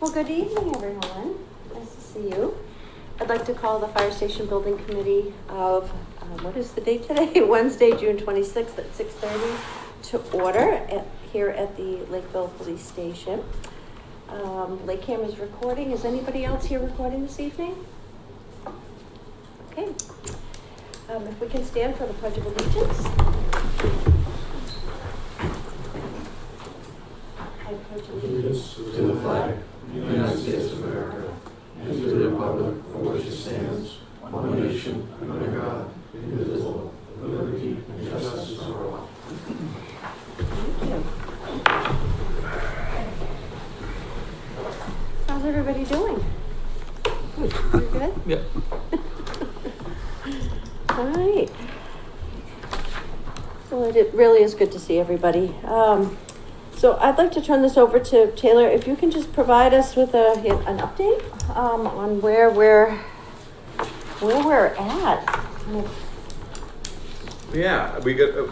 Well, good evening, everyone. Nice to see you. I'd like to call the Fire Station Building Committee of, what is the date today? Wednesday, June 26th at 6:30 to order here at the Lakeville Police Station. LakeCAM is recording. Is anybody else here recording this evening? Okay. If we can stand for the Pledge of Allegiance. I pledge allegiance to the flag of the United States of America and to the republic for which it stands, one nation, under God, indivisible, with liberty and justice for all. Thank you. How's everybody doing? Good. You're good? Yep. All right. Well, it really is good to see everybody. So I'd like to turn this over to Taylor. If you can just provide us with an update on where we're at. Yeah, we got a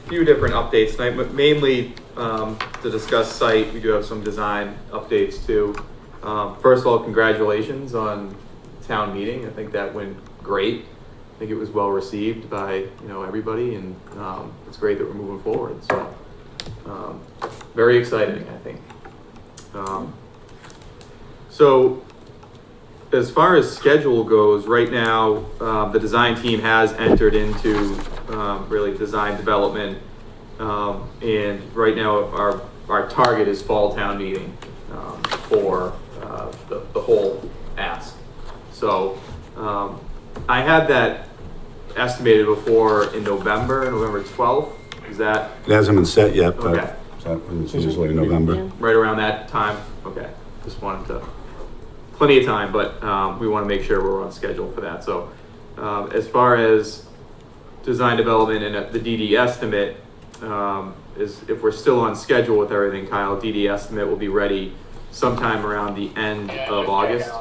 few different updates tonight, but mainly to discuss site. We do have some design updates too. First of all, congratulations on town meeting. I think that went great. I think it was well received by everybody, and it's great that we're moving forward. So very exciting, I think. So as far as schedule goes, right now the design team has entered into really design development, and right now our target is fall town meeting for the whole ask. So I had that estimated before in November 12th. Is that? It hasn't been set yet, but Okay. it's usually November. Yeah. Right around that time? Okay. Just wanted to, plenty of time, but we want to make sure we're on schedule for that. So as far as design development and the DD estimate, is if we're still on schedule with everything, Kyle, DD estimate will be ready sometime around the end of August.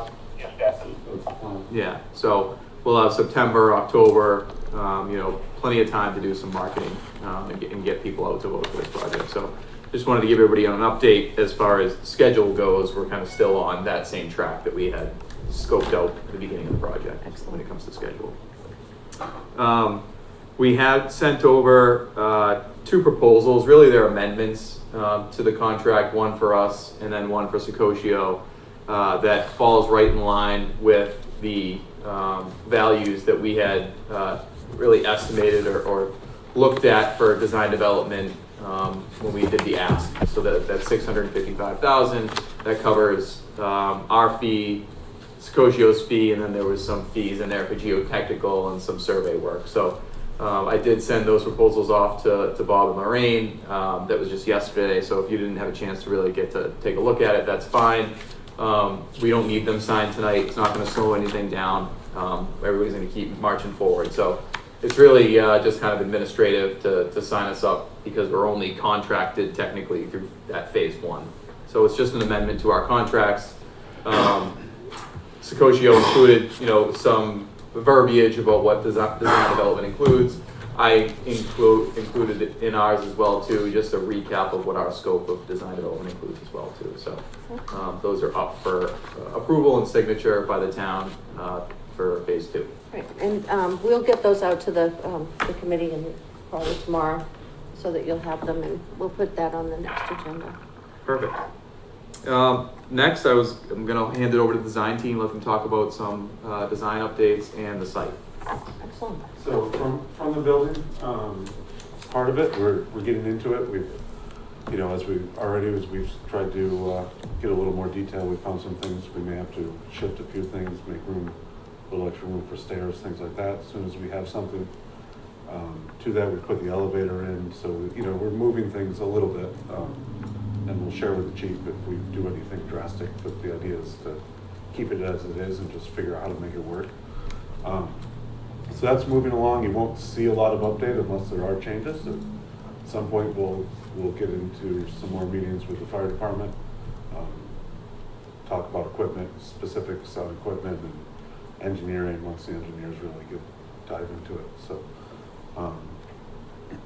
Yeah, so we'll have September, October, plenty of time to do some marketing and get people out to vote for this project. So just wanted to give everybody an update as far as schedule goes. We're kind of still on that same track that we had scoped out at the beginning of the project. Excellent. When it comes to schedule. We had sent over two proposals. Really, they're amendments to the contract, one for us and then one for Secotio, that falls right in line with the values that we had really estimated or looked at for design development when we did the ask. So that $655,000 that covers our fee, Secotio's fee, and then there was some fees in there for geotechnical and some survey work. So I did send those proposals off to Bob and Lorraine. That was just yesterday. So if you didn't have a chance to really get to take a look at it, that's fine. We don't need them signed tonight. It's not going to slow anything down. Everybody's going to keep marching forward. So it's really just kind of administrative to sign us up because we're only contracted technically through that phase one. So it's just an amendment to our contracts. Secotio included, some verbiage about what design development includes. I included it in ours as well too, just a recap of what our scope of design development includes as well too. So those are up for approval and signature by the town for phase two. Right, and we'll get those out to the committee and probably tomorrow so that you'll have them, and we'll put that on the next agenda. Perfect. Next, I'm gonna hand it over to the design team, let them talk about some design updates and the site. Excellent. So from the building, part of it, we're getting into it. We've, as we've tried to get a little more detail, we found some things. We may have to shift a few things, make room, a little extra room for stairs, things like that. As soon as we have something to that, we put the elevator in. So, we're moving things a little bit, and we'll share with the chief if we do anything drastic. But the idea is to keep it as it is and just figure out how to make it work. So that's moving along. You won't see a lot of update unless there are changes. At some point, we'll get into some more meetings with the fire department, talk about equipment, specifics on equipment and engineering once the engineers really dive into it. So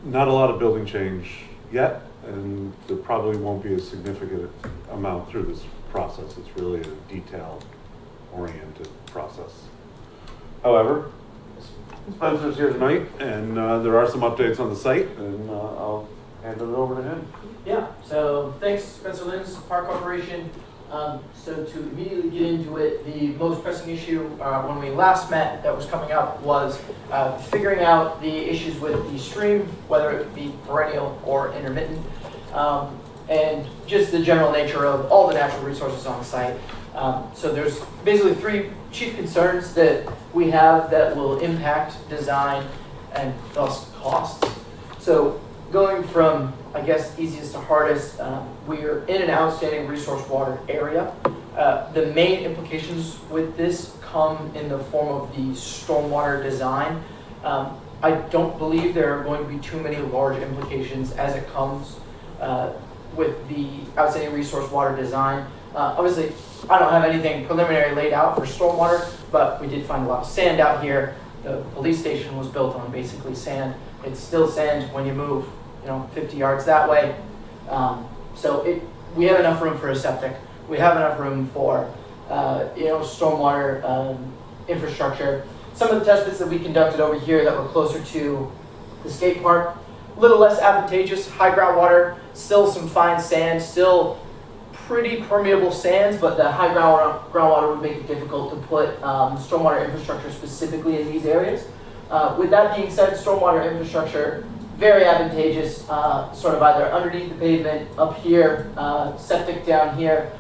not a lot of building change yet, and there probably won't be a significant amount through this process. It's really a detail-oriented process. However, Spencer's here tonight, and there are some updates on the site, and I'll hand it over to him. Yeah, so thanks, Spencer Lynn's Park Corporation. So to immediately get into it, the most pressing issue when we last met that was coming up was figuring out the issues with the stream, whether it be perennial or intermittent, and just the general nature of all the natural resources on the site. So there's basically three chief concerns that we have that will impact design and thus costs. So going from, I guess, easiest to hardest, we're in an outstanding resource water area. The main implications with this come in the form of the stormwater design. I don't believe there are going to be too many large implications as it comes with the outstanding resource water design. Obviously, I don't have anything preliminary laid out for stormwater, but we did find a lot of sand out here. The police station was built on basically sand. It's still sand when you move, 50 yards that way. So we have enough room for a septic. We have enough room for, stormwater infrastructure. Some of the test pits that we conducted over here that were closer to the skate park, a little less advantageous, high groundwater, still some fine sand, still pretty permeable sands, but the high groundwater would make it difficult to put stormwater infrastructure specifically in these areas. With that being said, stormwater infrastructure, very advantageous, sort of either underneath the pavement, up here, septic down here,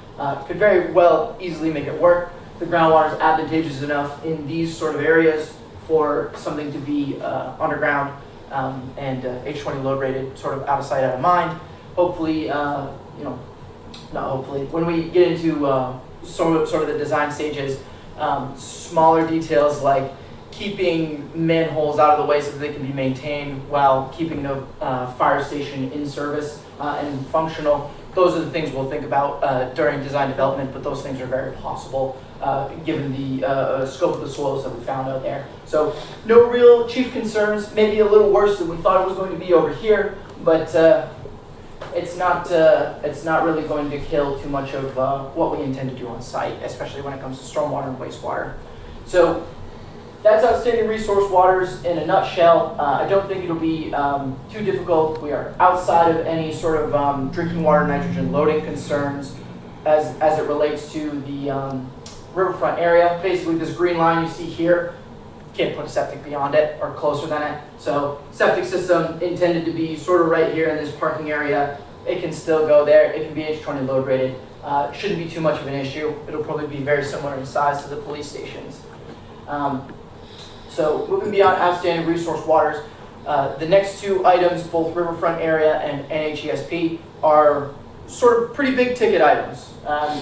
could very well easily make it work. The groundwater is advantageous enough in these sort of areas for something to be underground and H20 load rated, sort of out of sight, out of mind. Hopefully, not hopefully, when we get into sort of the design stages, smaller details like keeping manholes out of the way so that they can be maintained while keeping the fire station in service and functional. Those are the things we'll think about during design development, but those things are very possible given the scope of the soils that we found out there. So no real chief concerns, maybe a little worse than we thought it was going to be over here, but it's not really going to kill too much of what we intend to do on site, especially when it comes to stormwater and wastewater. So that's outstanding resource waters in a nutshell. I don't think it'll be too difficult. We are outside of any sort of drinking water nitrogen loading concerns as it relates to the riverfront area. Basically, this green line you see here, can't put a septic beyond it or closer than it. So septic system intended to be sort of right here in this parking area. It can still go there. It can be H20 load rated. Shouldn't be too much of an issue. It'll probably be very similar in size to the police stations. So moving beyond outstanding resource waters, the next two items, both riverfront area and NHESP, are sort of pretty big ticket items.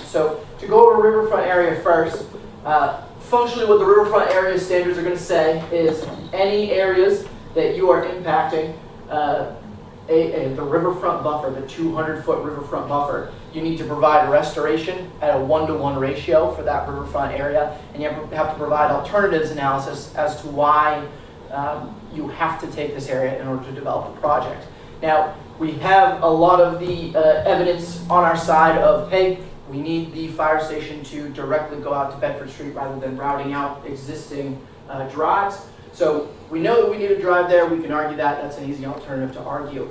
So to go over riverfront area first, functionally what the riverfront area standards are going to say is any areas that you are impacting the riverfront buffer, the 200-foot riverfront buffer, you need to provide restoration at a 1-to-1 ratio for that riverfront area, and you have to provide alternatives analysis as to why you have to take this area in order to develop the project. Now, we have a lot of the evidence on our side of, hey, we need the fire station to directly go out to Bedford Street rather than routing out existing drives. So we know that we need a drive there. We can argue that. That's an easy alternative to argue.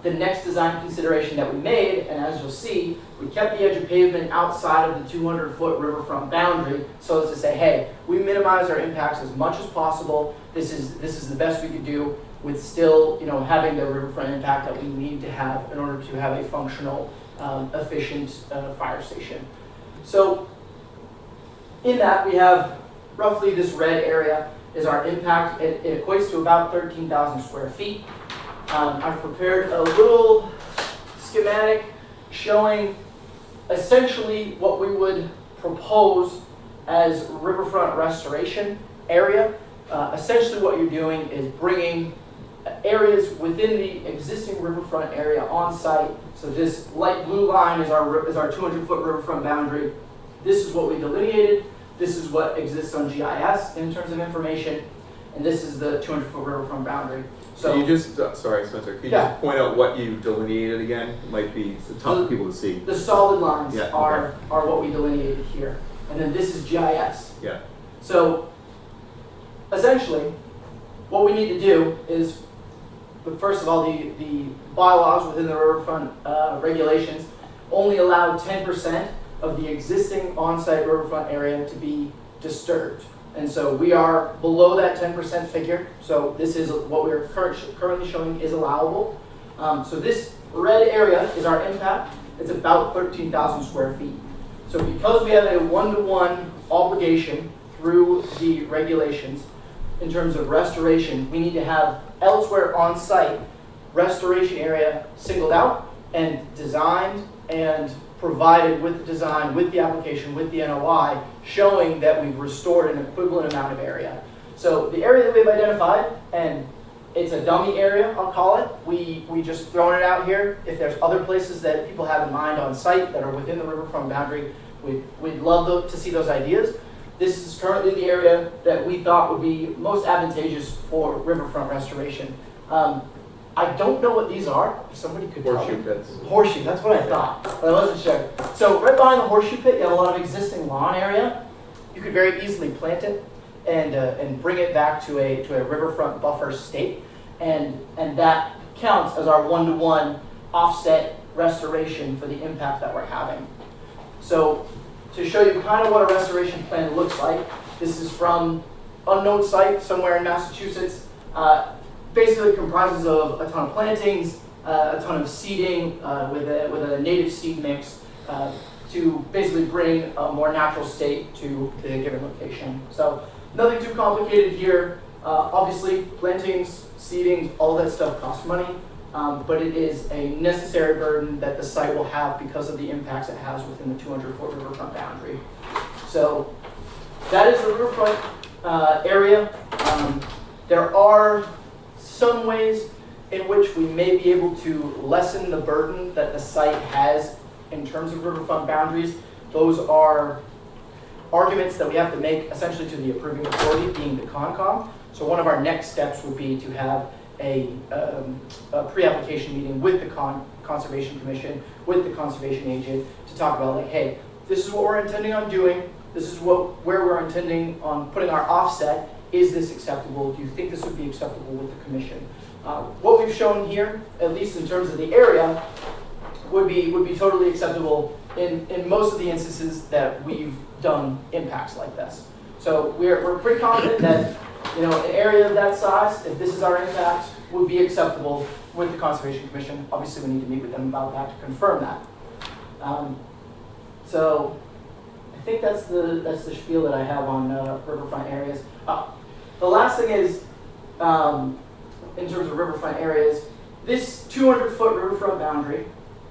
The next design consideration that we made, and as you'll see, we kept the edge of pavement outside of the 200-foot riverfront boundary so as to say, hey, we minimize our impacts as much as possible. This is the best we could do with still, having the riverfront impact that we need to have in order to have a functional, efficient fire station. So in that, we have roughly this red area is our impact. It equates to about 13,000 square feet. I've prepared a little schematic showing essentially what we would propose as riverfront restoration area. Essentially what you're doing is bringing areas within the existing riverfront area on site. So this light blue line is our 200-foot riverfront boundary. This is what we delineated. This is what exists on GIS in terms of information, and this is the 200-foot riverfront boundary. So Can you just, sorry Spencer, can you Yeah. just point out what you delineated again? It might be tough for people to see. the solid lines Yeah, are what we delineated here, and then this is GIS. Yeah. So essentially, what we need to do is, but first of all, the bylaws within the riverfront regulations only allow 10% of the existing on-site riverfront area to be disturbed. And so we are below that 10% figure. So this is what we're currently showing is allowable. So this red area is our impact. It's about 13,000 square feet. So because we have a one-to-one obligation through the regulations in terms of restoration, we need to have elsewhere on site restoration area singled out and designed and provided with the design, with the application, with the NOI, showing that we've restored an equivalent amount of area. So the area that we've identified, and it's a dummy area, I'll call it. We just throwing it out here. If there's other places that people have in mind on site that are within the riverfront boundary, we'd love to see those ideas. This is currently the area that we thought would be most advantageous for riverfront restoration. I don't know what these are. If somebody could tell Horseshoe me. pits. Horseshoe, that's what I thought, but I wasn't sure. So right behind the horseshoe pit, you have a lot of existing lawn area. You could very easily plant it and bring it back to a riverfront buffer state, and that counts as our one-to-one offset restoration for the impact that we're having. So to show you kind of what a restoration plan looks like, this is from unknown site somewhere in Massachusetts. Basically comprises of a ton of plantings, a ton of seeding with a native seed mix to basically bring a more natural state to the given location. So nothing too complicated here. Obviously, plantings, seeding, all that stuff costs money, but it is a necessary burden that the site will have because of the impacts it has within the 200-foot riverfront boundary. So that is the riverfront area. There are some ways in which we may be able to lessen the burden that the site has in terms of riverfront boundaries. Those are arguments that we have to make essentially to the approving authority, being the Concom. So one of our next steps would be to have a pre-application meeting with the Conservation Commission, with the conservation agent, to talk about like, hey, this is what we're intending on doing. This is where we're intending on putting our offset. Is this acceptable? Do you think this would be acceptable with the commission? What we've shown here, at least in terms of the area, would be totally acceptable in most of the instances that we've done impacts like this. So we're pretty confident that an area of that size, if this is our impact, would be acceptable with the Conservation Commission. Obviously, we need to meet with them about that to confirm that. So I think that's the spiel that I have on riverfront areas. The last thing is, in terms of riverfront areas, this 200-foot riverfront boundary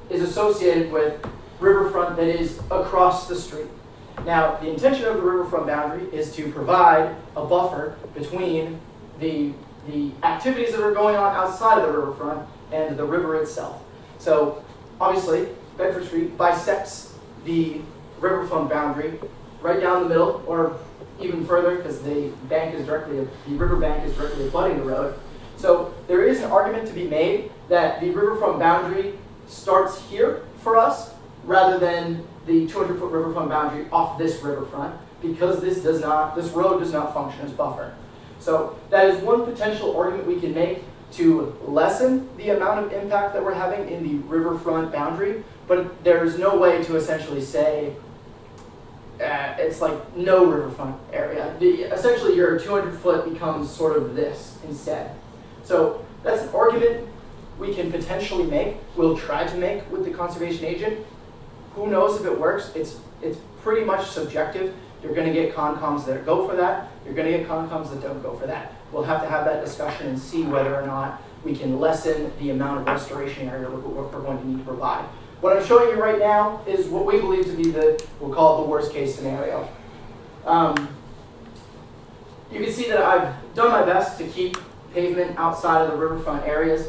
is associated with riverfront that is across the street. Now, the intention of the riverfront boundary is to provide a buffer between the activities that are going on outside of the riverfront and the river itself. So, obviously, Bedford Street bisects the riverfront boundary right down the middle, or even further, because the river bank is directly abutting the road. So there is an argument to be made that the riverfront boundary starts here for us, rather than the 200-foot riverfront boundary off this riverfront, because this road does not function as buffer. So that is one potential argument we can make to lessen the amount of impact that we're having in the riverfront boundary, but there's no way to essentially say it's like no riverfront area. Essentially, your 200-foot becomes sort of this instead. So that's an argument we can potentially make. We'll try to make with the conservation agent. Who knows if it works? It's pretty much subjective. You're going to get Concoms that go for that. You're going to get Concoms that don't go for that. We'll have to have that discussion and see whether or not we can lessen the amount of restoration area we're going to need to provide. What I'm showing you right now is what we believe to be we'll call it the worst case scenario. You can see that I've done my best to keep pavement outside of the riverfront areas.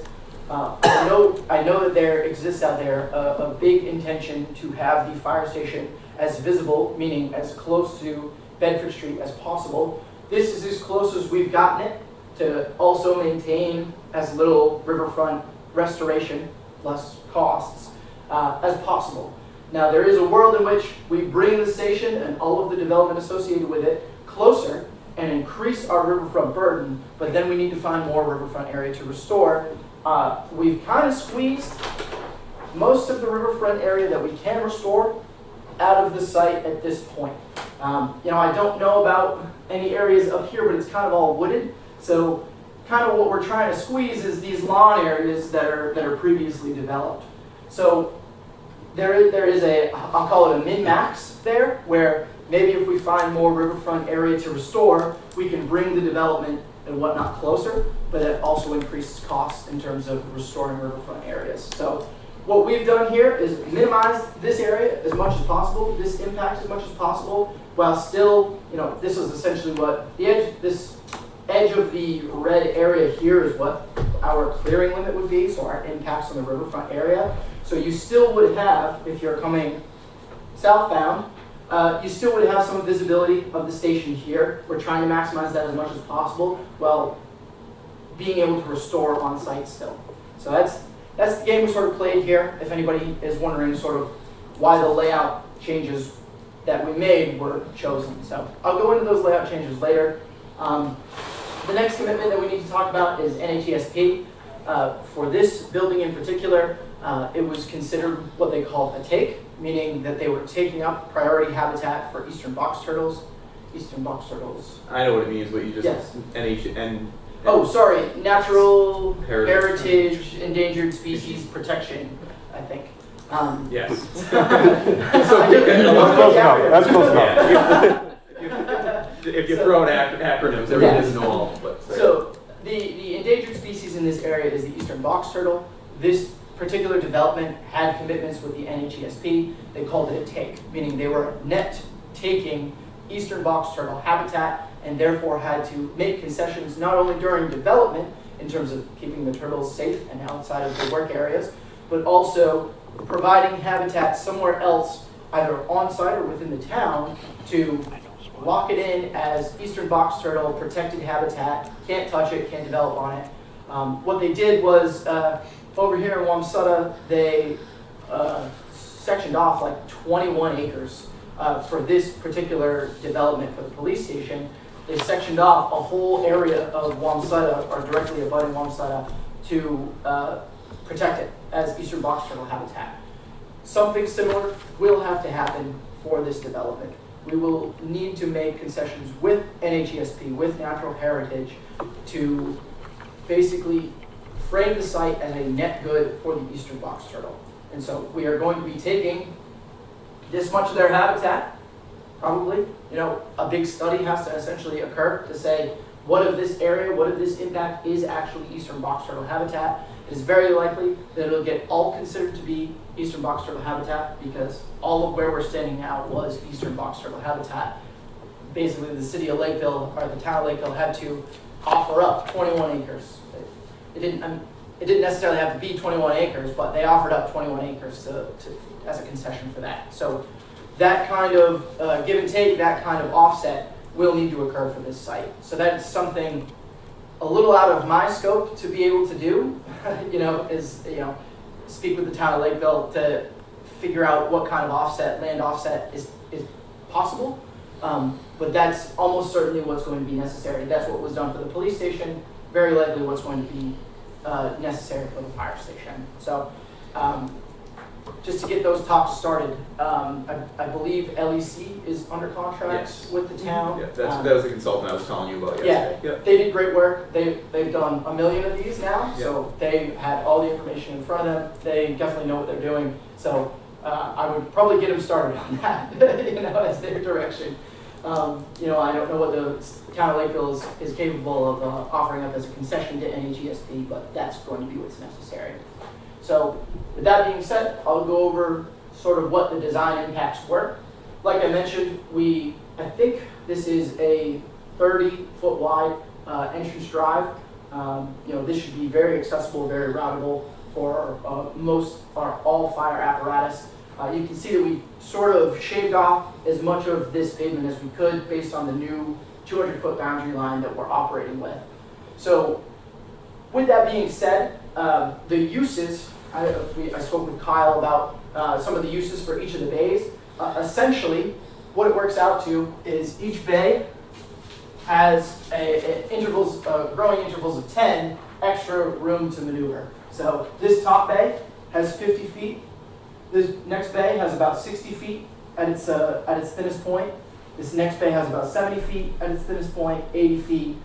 I know that there exists out there a big intention to have the fire station as visible, meaning as close to Bedford Street as possible. This is as close as we've gotten it. to also maintain as little riverfront restoration, less costs, as possible. Now, there is a world in which we bring the station and all of the development associated with it closer and increase our riverfront burden, but then we need to find more riverfront area to restore. We've kind of squeezed most of the riverfront area that we can restore out of the site at this point. I don't know about any areas up here, but it's kind of all wooded. So kind of what we're trying to squeeze is these lawn areas that are previously developed. So there is a, I'll call it a min-max there, where maybe if we find more riverfront area to restore, we can bring the development and whatnot closer, but it also increases costs in terms of restoring riverfront areas. So what we've done here is minimize this area as much as possible, this impact as much as possible, while still, this is essentially what this edge of the red area here is what our clearing limit would be, so our impacts on the riverfront area. So you still would have, if you're coming southbound, you still would have some visibility of the station here. We're trying to maximize that as much as possible while being able to restore on site still. So that's the game we sort of played here, if anybody is wondering sort of why the layout changes that we made were chosen. So I'll go into those layout changes later. The next commitment that we need to talk about is NHESP. For this building in particular, it was considered what they called a take, meaning that they were taking up priority habitat for eastern box turtles. Eastern box turtles. I know what it means, what you just, Yes. Oh, sorry, natural heritage endangered species protection, I think. Yes. That's close enough. That's close enough. If you throw out acronyms, everyone doesn't know all. But so the endangered species in this area is the eastern box turtle. This particular development had commitments with the NHESP. They called it a take, meaning they were net taking eastern box turtle habitat and therefore had to make concessions not only during development in terms of keeping the turtles safe and outside of the work areas, but also providing habitat somewhere else, either on site or within the town, to lock it in as eastern box turtle protected habitat. Can't touch it, can't develop on it. What they did was over here in Wamsutta, they sectioned off like 21 acres for this particular development for the police station. They sectioned off a whole area of Wamsutta, or directly abutting Wamsutta, to protect it as eastern box turtle habitat. Something similar will have to happen for this development. We will need to make concessions with NHESP, with Natural Heritage, to basically frame the site as a net good for the eastern box turtle. And so we are going to be taking this much of their habitat, probably. A big study has to essentially occur to say, what of this area, what of this impact is actually eastern box turtle habitat. It is very likely that it'll get all considered to be eastern box turtle habitat, because all of where we're standing now was eastern box turtle habitat. Basically, the city of Lakeville, or the town of Lakeville, had to offer up 21 acres. It didn't necessarily have to be 21 acres, but they offered up 21 acres as a concession for that. So that kind of give and take, that kind of offset will need to occur for this site. So that's something a little out of my scope to be able to do, speak with the town of Lakeville to figure out what kind of offset, land offset is possible. But that's almost certainly what's going to be necessary. That's what was done for the police station, very likely what's going to be necessary for the fire station. So just to get those talks started, I believe LEC is under contract with the town. Yeah, that was the consultant I was telling you about yesterday. Yeah, they did great work. They've done 1 million of these now, so they had all the information in front of them. They definitely know what they're doing. So I would probably get them started on that, as their direction. I don't know what the town of Lakeville is capable of offering up as a concession to NHESP, but that's going to be what's necessary. So with that being said, I'll go over sort of what the design impacts were. Like I mentioned, I think this is a 30-foot wide entrance drive. This should be very accessible, very routable for all fire apparatus. You can see that we sort of shaved off as much of this pavement as we could based on the new 200-foot boundary line that we're operating with. So with that being said, the uses, I spoke with Kyle about some of the uses for each of the bays. Essentially, what it works out to is each bay has growing intervals of 10 extra room to maneuver. So this top bay has 50 feet. This next bay has about 60 feet at its thinnest point. This next bay has about 70 feet at its thinnest point, 80 feet,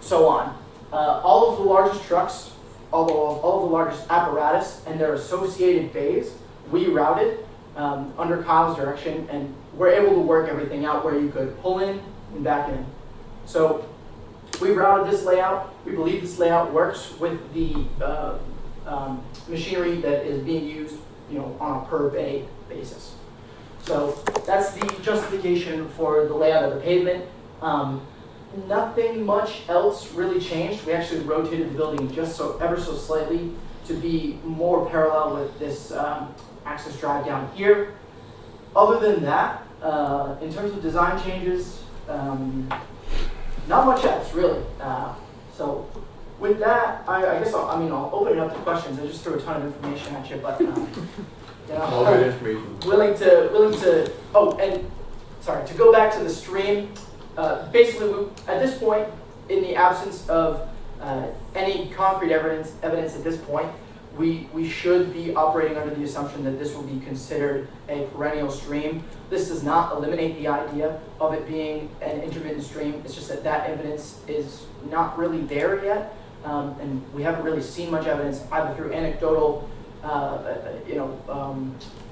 so on. All of the largest trucks, all of the largest apparatus and their associated bays, we routed under Kyle's direction, and we're able to work everything out where you could pull in and back in. So we routed this layout. We believe this layout works with the machinery that is being used, on a per bay basis. So that's the justification for the layout of the pavement. Nothing much else really changed. We actually rotated the building just ever so slightly to be more parallel with this access drive down here. Other than that, in terms of design changes, not much else really. So with that, I guess I'll open it up to questions. I just threw a ton of information at you, but All good information. willing to. Oh, and sorry, to go back to the stream. Basically, at this point, in the absence of any concrete evidence at this point, we should be operating under the assumption that this will be considered a perennial stream. This does not eliminate the idea of it being an intermittent stream. It's just that evidence is not really there yet, and we haven't really seen much evidence either through anecdotal,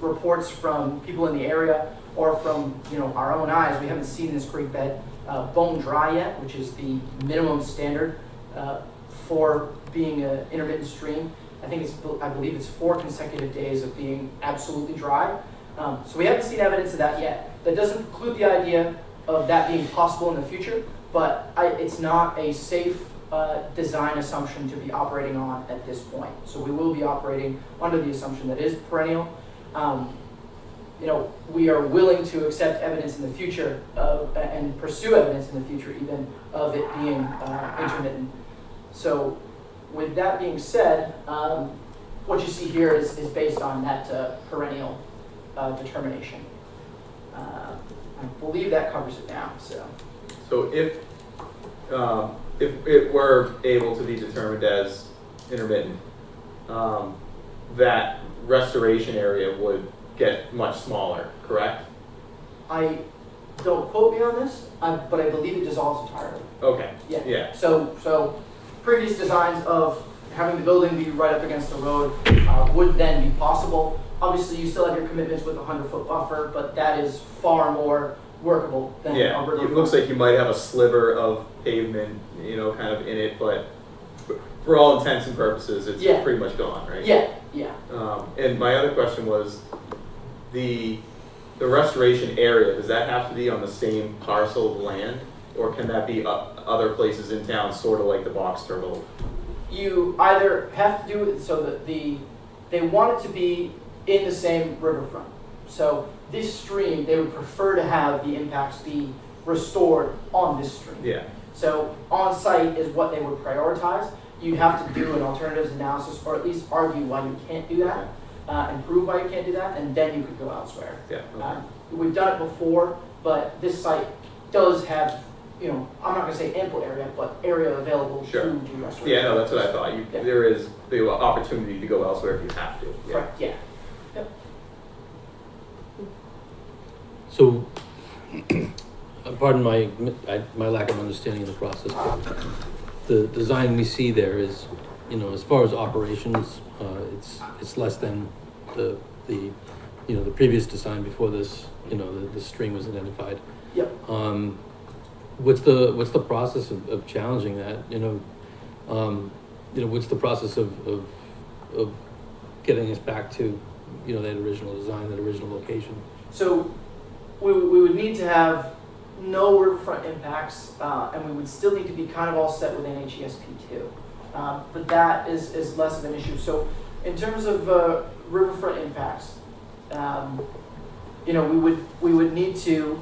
reports from people in the area or from our own eyes. We haven't seen this creek bed bone dry yet, which is the minimum standard for being an intermittent stream. I believe it's 4 consecutive days of being absolutely dry. So we haven't seen evidence of that yet. That doesn't preclude the idea of that being possible in the future, but it's not a safe design assumption to be operating on at this point. So we will be operating under the assumption that it is perennial. We are willing to accept evidence in the future and pursue evidence in the future even of it being intermittent. So with that being said, what you see here is based on that perennial determination. I believe that covers it now. So if it were able to be determined as intermittent, that restoration area would get much smaller, correct? Don't quote me on this, but I believe it dissolves entirely. Okay. Yeah. So previous designs of having the building be right up against the road would then be possible. Obviously, you still have your commitments with a 100-foot buffer, but that is far more workable than a river. It looks like you might have a sliver of pavement, kind of in it, but for all intents and purposes, it's pretty much gone, right? Yeah. And my other question was, the restoration area, does that have to be on the same parcel of land, or can that be other places in town, sort of like the box turtle? You either have to do it so that they want it to be in the same riverfront. So this stream, they would prefer to have the impacts be restored on this stream. Yeah. So on site is what they would prioritize. You'd have to do an alternatives analysis, or at least argue why you can't do that, and prove why you can't do that, and then you could go elsewhere. Yeah. Okay. We've done it before, but this site does have, I'm not going to say ample area, but area available to do restoration. Yeah, no, that's what I thought. There is the opportunity to go elsewhere if you have to. Yeah. Correct. Yeah. Yep. So, pardon my lack of understanding of the process, but the design we see there is, as far as operations, it's less than the previous design before this, the stream was identified. Yep. What's the process of challenging that? What's the process of getting us back to, that original design, that original location? So we would need to have no riverfront impacts, and we would still need to be kind of all set with NHESP too. But that is less of an issue. So in terms of riverfront impacts, we would need to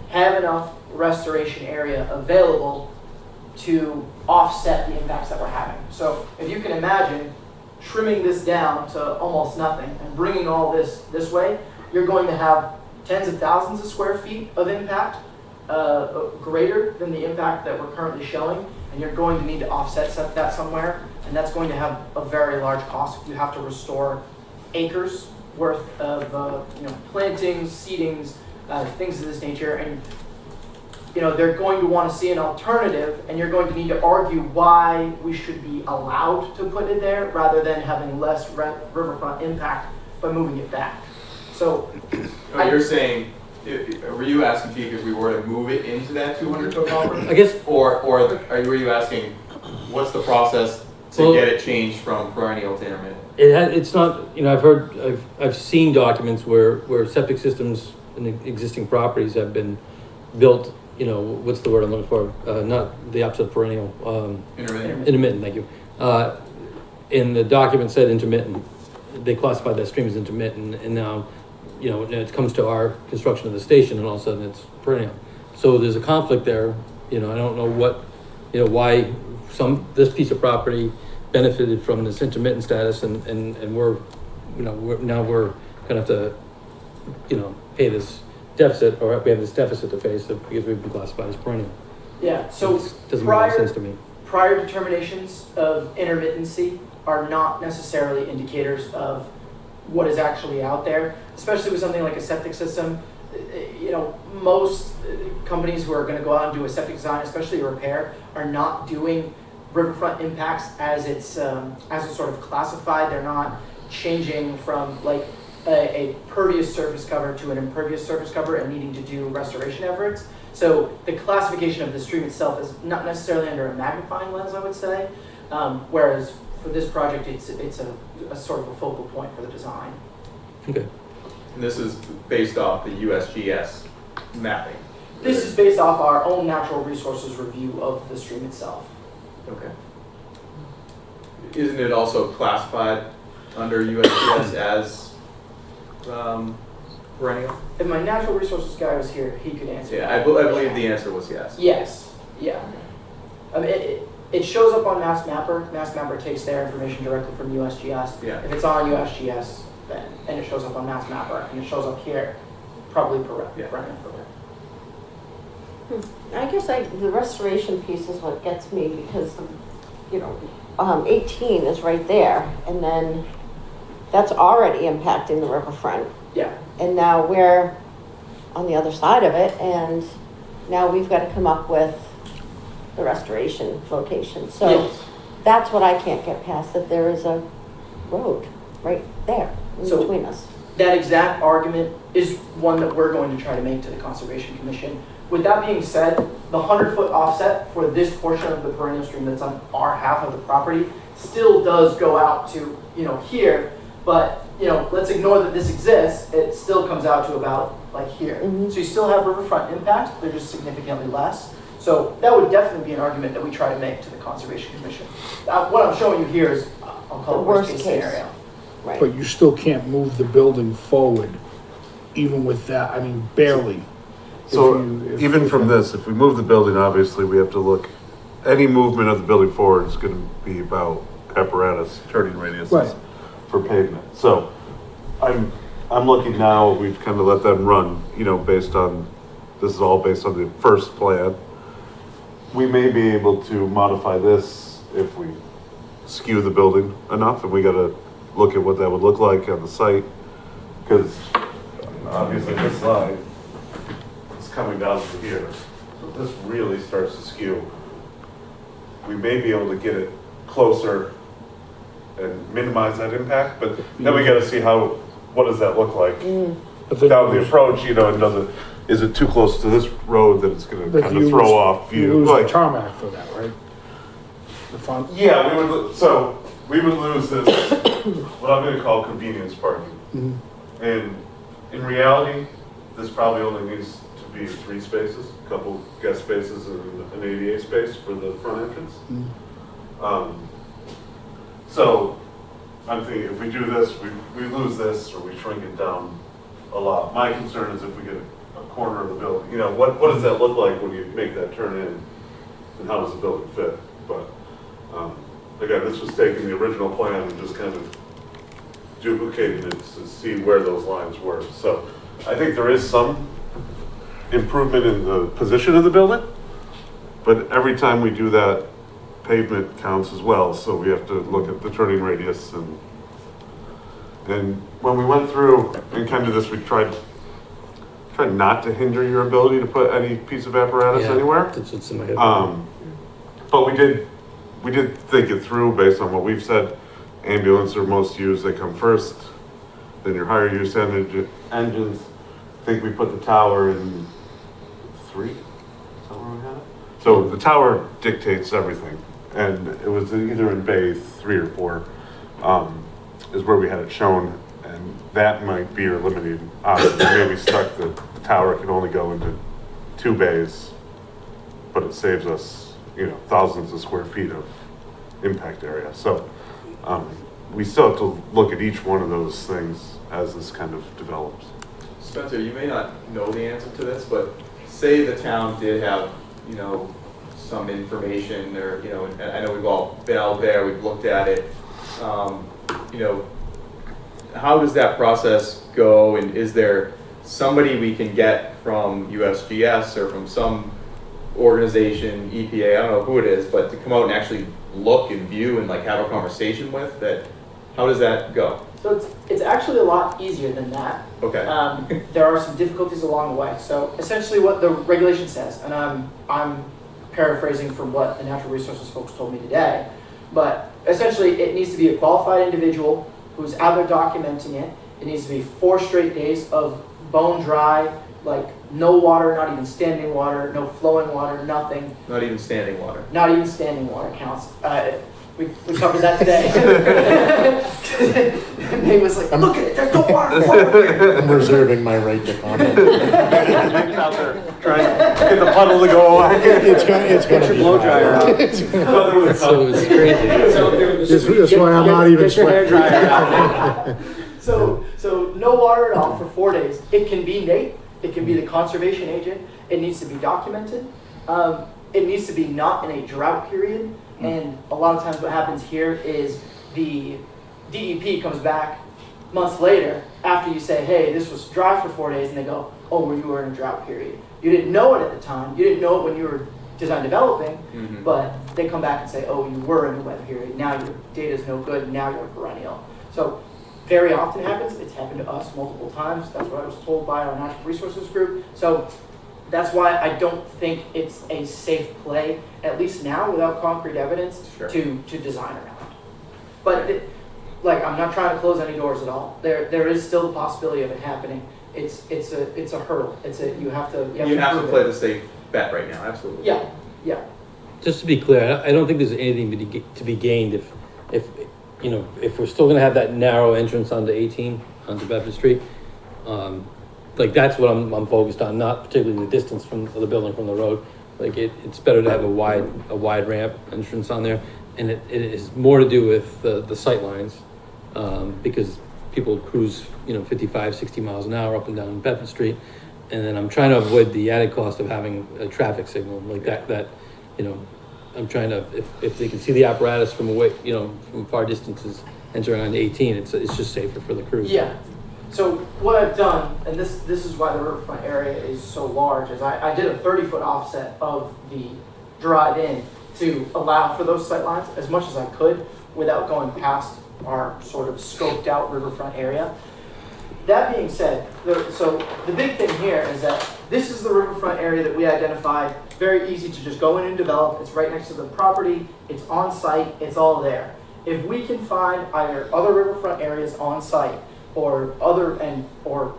have enough restoration area available to offset the impacts that we're having. So if you can imagine trimming this down to almost nothing and bringing all this way, you're going to have tens of thousands of square feet of impact, greater than the impact that we're currently showing, and you're going to need to offset that somewhere, and that's going to have a very large cost if you have to restore acres worth of plantings, seedings, things of this nature, and they're going to want to see an alternative, and you're going to need to argue why we should be allowed to put it there rather than having less riverfront impact by moving it back. So, You're saying, were you asking, Chief, if we were to move it into that 200-foot buffer? I guess, Or were you asking, what's the process to Well- get it changed from perennial to intermittent? it's not, I've seen documents where septic systems in existing properties have been built, what's the word I'm looking for? Not the opposite of perennial, Intermittent? intermittent, thank you. In the document said intermittent, they classified that stream as intermittent, and now, it comes to our construction of the station, and all of a sudden it's perennial. So there's a conflict there, I don't know what, why this piece of property benefited from this intermittent status, and we're gonna have to, pay this deficit, or we have this deficit to face because we've been classified as perennial. yeah, so It doesn't make any sense to me. prior determinations of intermittency are not necessarily indicators of what is actually out there, especially with something like a septic system. Most companies who are going to go out and do a septic design, especially a repair, are not doing riverfront impacts as it's sort of classified. They're not changing from like a pervious surface cover to an impervious surface cover and needing to do restoration efforts. So the classification of the stream itself is not necessarily under a magnifying lens, I would say, whereas for this project, it's a sort of a focal point for the design. Okay. And this is based off the USGS mapping? This is based off our own natural resources review of the stream itself. Okay. Isn't it also classified under USGS as perennial? If my natural resources guy was here, he could answer. Yeah, that. I believe the answer was yes. Yes. Yeah. I mean, it shows up on Mass Mapper. Mass Mapper takes their information directly from USGS. Yeah. If it's on USGS, then and it shows up on Mass Mapper, and it shows up here, probably Yeah. perennial. I guess the restoration piece is what gets me, because, 18 is right there, and then that's already impacting the riverfront. Yeah. And now we're on the other side of it, and now we've got to come up with the restoration location. So Yes. that's what I can't get past, that there is a road right there in So- between us. That exact argument is one that we're going to try to make to the Conservation Commission. With that being said, the 100-foot offset for this portion of the perennial stream that's on our half of the property still does go out to, here, but, let's ignore that this exists. It still comes out to about like here. Mhm. So you still have riverfront impact, they're just significantly less. So that would definitely be an argument that we try to make to the Conservation Commission. What I'm showing you here is, I'll call The it worst worst case case. scenario. Right. But you still can't move the building forward, even with that, barely. So If even from this, if we move the building, obviously we have to look, any movement of the building forward is gonna be about apparatus, turning radiuses Right. for pavement. So I'm looking now, we've kind of let them run, based on, this is all based on the first plan. We may be able to modify this if we skew the building enough, and we gotta look at what that would look like on the site. Cause obviously this line is coming down to here, so this really starts to skew. We may be able to get it closer and minimize that impact, but then we gotta see what does that look like But then down you the lose- approach, and is it too close to this road that it's gonna but kind you of throw lose- off You view? lose the Like, tarmac for that, right? The front. yeah, we would lose this, what I'm gonna call convenience parking. Mhm. And in reality, this probably only needs to be 3 spaces, a couple guest spaces and an ADA space for the front entrance. So I'm thinking if we do this, we lose this, or we shrink it down a lot. My concern is if we get a corner of the building, what does that look like when you make that turn in? and how does the building fit. But again, this was taking the original plan and just kind of duplicating it to see where those lines were. So I think there is some improvement in the position of the building, but every time we do that, pavement counts as well. So we have to look at the turning radius, and when we went through and kind of this, we tried not to hinder your ability to put any piece of apparatus Yeah, anywhere. that's what's in my head. But we did think it through based on what we've said. Ambulance are most used, they come first, then your higher use engines. I think we put the tower in 3, is that where we had it? So the tower dictates everything, and it was either in bay 3 or 4, is where we had it shown, and that might be your limiting option. Maybe stuck the tower can only go into 2 bays, but it saves us, thousands of square feet of impact area. So we still have to look at each one of those things as this kind of develops. Spencer, you may not know the answer to this, but say the town did have, some information or, and I know we've all been out there, we've looked at it. How does that process go? And is there somebody we can get from USGS or from some organization, EPA, I don't know who it is, but to come out and actually look and view and like have a conversation with that? How does that go? So it's actually a lot easier than that. Okay. There are some difficulties along the way. So essentially what the regulation says, and I'm paraphrasing from what the natural resources folks told me today, but essentially it needs to be a qualified individual who's out there documenting it. It needs to be 4 straight days of bone dry, like no water, not even standing water, no flowing water, nothing. Not even standing water. Not even standing water counts. We covered that today. Nate was like, look at it, there's no water flowing. I'm reserving my right to comment. Nick's out there trying to get the puddle to go away. It's gonna be blow dryer out. So it's crazy. That's why I'm not even sweating. So no water at all for 4 days. It can be Nate. It can be the conservation agent. It needs to be documented. It needs to be not in a drought period. And a lot of times what happens here is the DEP comes back months later after you say, hey, this was dry for 4 days, and they go, oh, well, you were in a drought period. You didn't know it at the time. You didn't know it when you were design developing, but they come back and say, oh, you were in a wet period. Now your data's no good. Now you're perennial. So very often happens. It's happened to us multiple times. That's what I was told by our natural resources group. So that's why I don't think it's a safe play, at least now, without concrete evidence, to design around. But I'm not trying to close any doors at all. There is still the possibility of it happening. It's a hurdle. You have to play the safe bet right now. Absolutely. Yeah. Just to be clear, I don't think there's anything to be gained if we're still going to have that narrow entrance onto 18 onto Bedford Street. That's what I'm focused on, not particularly the distance from the building from the road. It's better to have a wide ramp entrance on there, and it is more to do with the sight lines, because people cruise 55, 60 miles an hour up and down Bedford Street, and then I'm trying to avoid the added cost of having a traffic signal that I'm trying to, if they can see the apparatus from away, from far distances entering on 18, it's just safer for the crews. Yeah. So what I've done, and this is why the riverfront area is so large, is I did a 30-foot offset of the drive-in to allow for those sight lines as much as I could without going past our sort of scoped out riverfront area. That being said, so the big thing here is that this is the riverfront area that we identified. Very easy to just go in and develop. It's right next to the property. It's on site. It's all there. If we can find either other riverfront areas on site or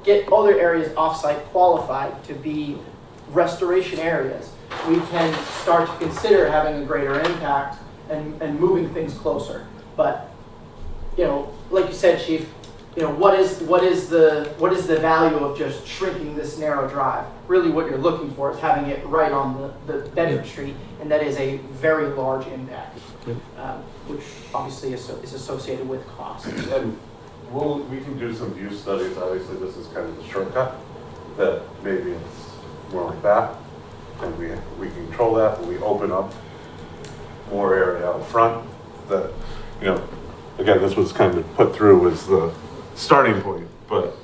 get other areas off-site qualified to be restoration areas, we can start to consider having a greater impact and moving things closer. But like you said, Chief, what is the value of just shrinking this narrow drive? Really, what you're looking for is having it right on the Bedford Street, and that is a very large impact, which obviously is associated with cost. And we can do some view studies. Obviously, this is kind of the shortcut. That maybe it's more like that, and we can control that. But we open up more area out front that, you know, again, this was kind of put through as the starting point, but,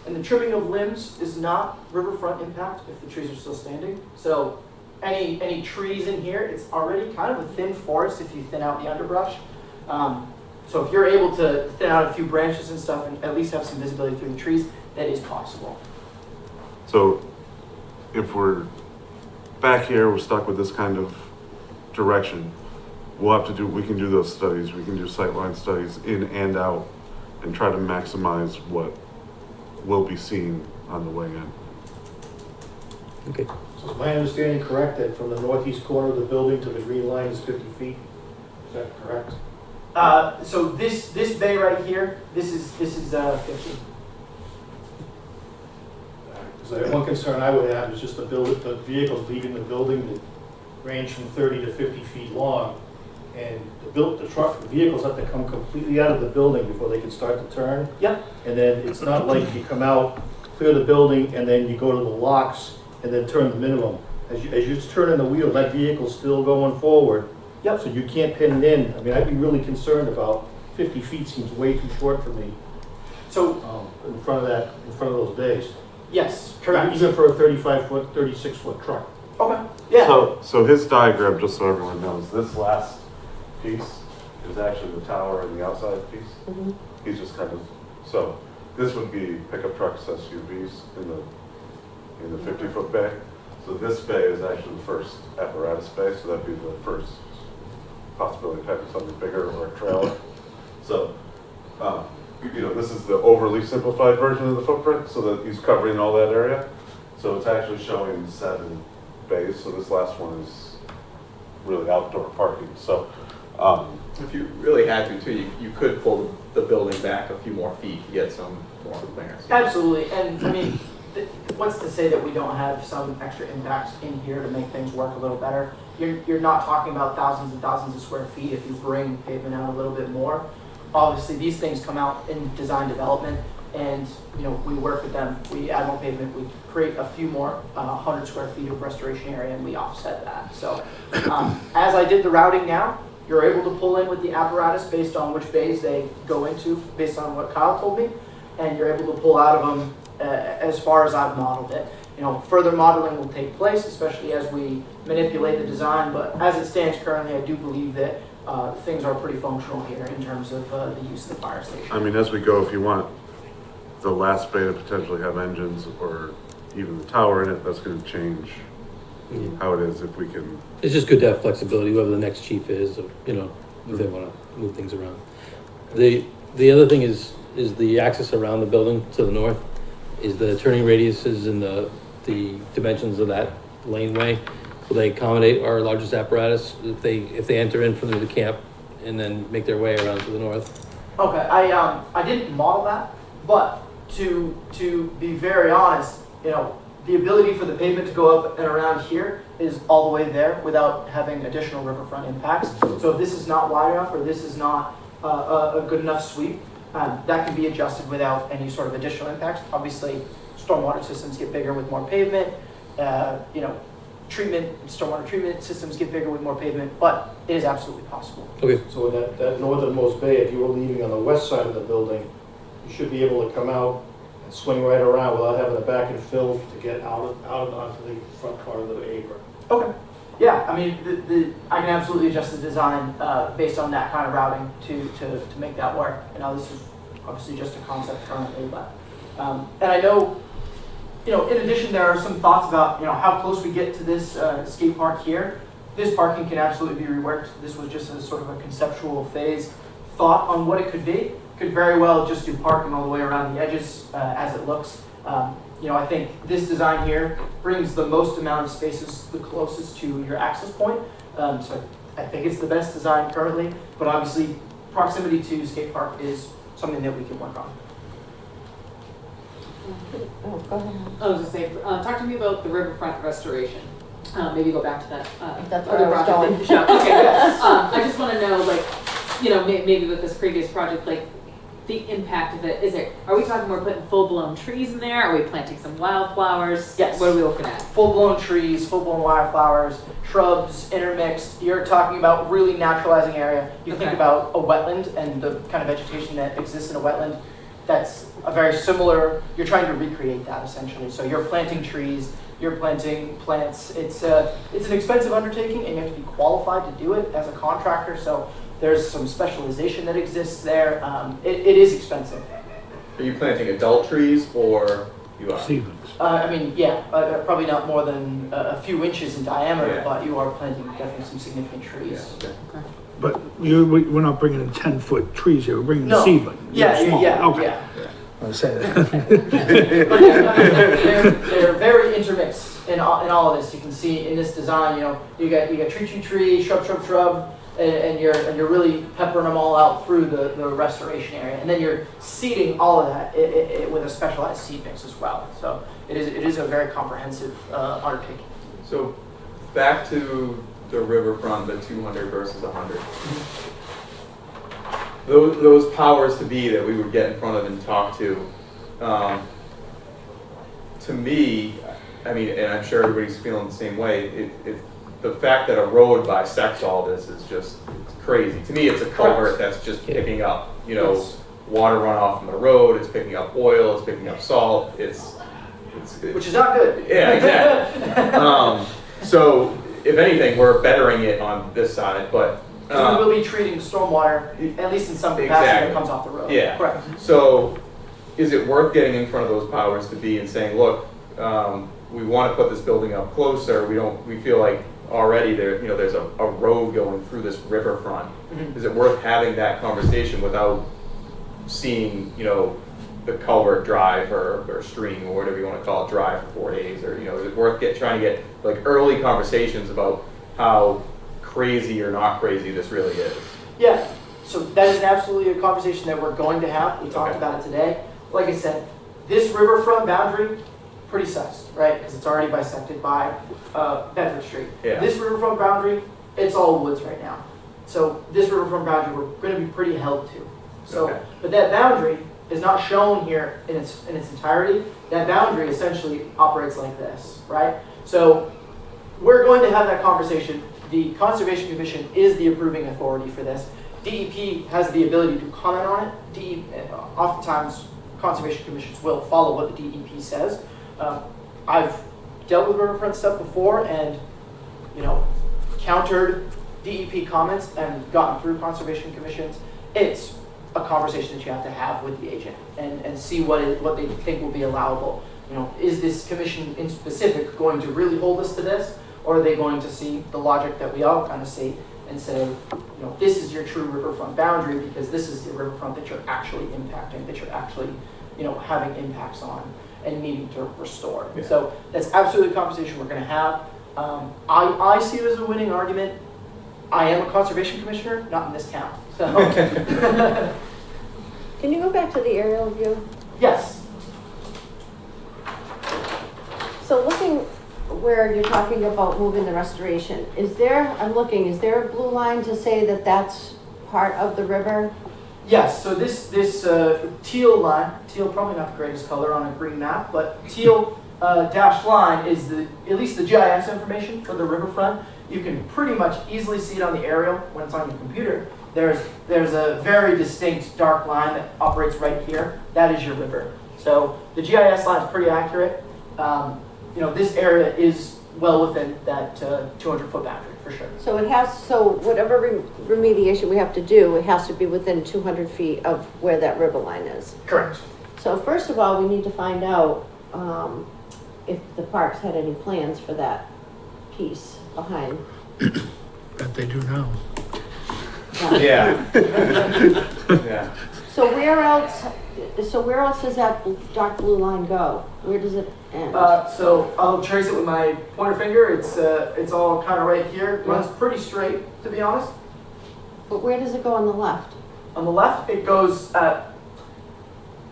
And the trimming of limbs is not riverfront impact if the trees are still standing. So any trees in here, it's already kind of a thin forest if you thin out the underbrush. So if you're able to thin out a few branches and stuff and at least have some visibility through the trees, that is possible. so if we're back here, we're stuck with this kind of direction, we can do those studies, we can do sightline studies in and out and try to maximize what will be seen on the way in. Okay. So is my understanding correct that from the northeast corner of the building to the green line is 50 feet? Is that correct? So this bay right here, this is 50. Because one concern I would have is just the vehicles leaving the building that range from 30 to 50 feet long. And the vehicles have to come completely out of the building before they can start to turn. Yep. And then it's not like you come out, clear the building, and then you go to the locks and then turn the minimum. As you're just turning the wheel, that vehicle's still going forward. Yep. So you can't pin it in. I mean, I'd be really concerned about 50 feet seems way too short for me, So in front of those bays. yes, correct. Even for a 35-foot, 36-foot truck. Okay. Yeah. So his diagram, just so everyone knows, this last piece is actually the tower and the outside piece. Mhm. He's just kind of, so this would be pickup trucks, SUVs in the 50-foot bay. So this bay is actually the first apparatus bay, so that'd be the first possibility of having something bigger or a trailer. So, you know, this is the overly simplified version of the footprint, so that he's covering all that area. So it's actually showing 7 bays, so this last one is really outdoor parking. So, If you really had to too, you could pull the building back a few more feet to get some more clearance. Absolutely, and I mean, what's to say that we don't have some extra impacts in here to make things work a little better? You're not talking about thousands and thousands of square feet if you bring pavement out a little bit more. Obviously, these things come out in design development, and you know we work with them. We add more pavement, we create a few more 100 square feet of restoration area, and we offset that. So, as I did the routing now, you're able to pull in with the apparatus based on which bays they go into, based on what Kyle told me, and you're able to pull out of them as far as I've modeled it. You know, further modeling will take place, especially as we manipulate the design, but as it stands currently, I do believe that things are pretty functional here in terms of the use of the fire station. I mean, as we go, if you want the last bay to potentially have engines or even the tower in it, that's going to change how it is if we can. It's just good to have flexibility, whoever the next chief is, or, you know, if they wanna move things around. The other thing is the access around the building to the north, is the turning radiuses and the dimensions of that laneway. Will they accommodate our largest apparatus if they enter in from the camp and then make their way around to the north? Okay, I didn't model that, but to be very honest, you know, the ability for the pavement to go up and around here is all the way there without having additional riverfront impacts. So if this is not wide enough or this is not a good enough sweep, that can be adjusted without any sort of additional impacts. Obviously, stormwater systems get bigger with more pavement. You know, stormwater treatment systems get bigger with more pavement, but it is absolutely possible. Okay, So that northernmost bay, if you were leaving on the west side of the building, you should be able to come out and swing right around without having to back and fill to get out onto the front part of the apron. Okay. Yeah, I mean, I can absolutely adjust the design based on that kind of routing to make that work. You know, this is obviously just a concept currently, but and I know, you know, in addition, there are some thoughts about, you know, how close we get to this skate park here. This parking can absolutely be reworked. This was just a sort of a conceptual phase thought on what it could be. Could very well just do parking all the way around the edges as it looks. You know, I think this design here brings the most amount of spaces the closest to your access point. So I think it's the best design currently, but obviously proximity to skate park is something that we can work on. Oh, go ahead. I was gonna say, talk to me about the riverfront restoration. Maybe go back to that That's where other I was project going. that you showed. Okay, good. I just want to know, like, you know, maybe with this previous project, like, the impact of it? Are we talking we're putting full-blown trees in there? Are we planting some wildflowers? Yes. What are we looking at? Full-blown trees, full-blown wildflowers, shrubs, intermixed. You're talking about really naturalizing area. You think Okay. about a wetland and the kind of vegetation that exists in a wetland. That's a very similar, you're trying to recreate that essentially. So you're planting trees, you're planting plants. It's an expensive undertaking and you have to be qualified to do it as a contractor. So there's some specialization that exists there. It is expensive. Are you planting adult trees or you are? Seedlings. Probably not more than a few inches in diameter, Yeah. but you are planting definitely some significant trees. Yeah, okay. But we're not bringing in 10-foot trees here, we're bringing No. a seedling. Yeah, They're small. yeah, Okay. yeah. I said But yeah, they're very intermixed in all of this. You can see in this design, you got tree, shrub, and you're really peppering them all out through the restoration area, and then you're seeding all of that with a specialized seed mix as well. So it is a very comprehensive undertaking. So back to the riverfront, the 200 versus 100. Those powers to be that we would get in front of and talk to me, I mean, and I'm sure everybody's feeling the same way, the fact that a road bisects all this is just crazy. To me, it's a culvert that's just picking up, Yes. water runoff from the road, it's picking up oil, it's picking up salt, Which is not good. Yeah, exactly. So if anything, we're bettering it on this side, but So we will be treating stormwater, at least in some capacity, Exactly. that comes off the road. Yeah. Correct. So is it worth getting in front of those powers to be and saying, look, we want to put this building up closer. We feel like already there's a road going through this riverfront. Mhm. Is it worth having that conversation without seeing, the culvert drive or stream or whatever you want to call it, drive for 4 days? Or, is it worth trying to get like early conversations about how crazy or not crazy this really is? Yeah, so that is absolutely a conversation that we're going to have. We talked Okay. about it today. Like I said, this riverfront boundary, pretty sus, right? Because it's already bisected by Bedford Street. Yeah. This riverfront boundary, it's all woods right now. So this riverfront boundary, we're going to be pretty held to. So, Okay. but that boundary is not shown here in its entirety. That boundary essentially operates like this, right? So we're going to have that conversation. The Conservation Commission is the approving authority for this. DEP has the ability to comment on it. Oftentimes, Conservation Commissions will follow what the DEP says. I've dealt with riverfront stuff before and, countered DEP comments and gotten through Conservation Commissions. It's a conversation that you have to have with the agent and see what they think will be allowable. Is this commission in specific going to really hold us to this? Or are they going to see the logic that we all kind of see and say, this is your true riverfront boundary because this is the riverfront that you're actually impacting, that you're actually, having impacts on and needing to restore. Yeah. So that's absolutely a conversation we're going to have. I see it as a winning argument. I am a conservation commissioner, not in this town. So Can you go back to the aerial view? yes. So looking where you're talking about moving the restoration, is there a blue line to say that that's part of the river? Yes, so this teal line, teal probably not the greatest color on a green map, but teal dashed line is at least the GIS information for the riverfront. You can pretty much easily see it on the aerial when it's on your computer. There's a very distinct dark line that operates right here. That is your river. So the GIS line is pretty accurate. This area is well within that 200-foot boundary for sure. So whatever remediation we have to do, it has to be within 200 feet of where that river line is. Correct. So first of all, we need to find out if the parks had any plans for that piece behind. that they do now. Yeah. Yeah. So where else does that dark blue line go? Where does it end? So I'll trace it with my pointer finger. It's all kind of right here. It runs pretty straight, to be honest. But where does it go on the left? On the left, it goes at.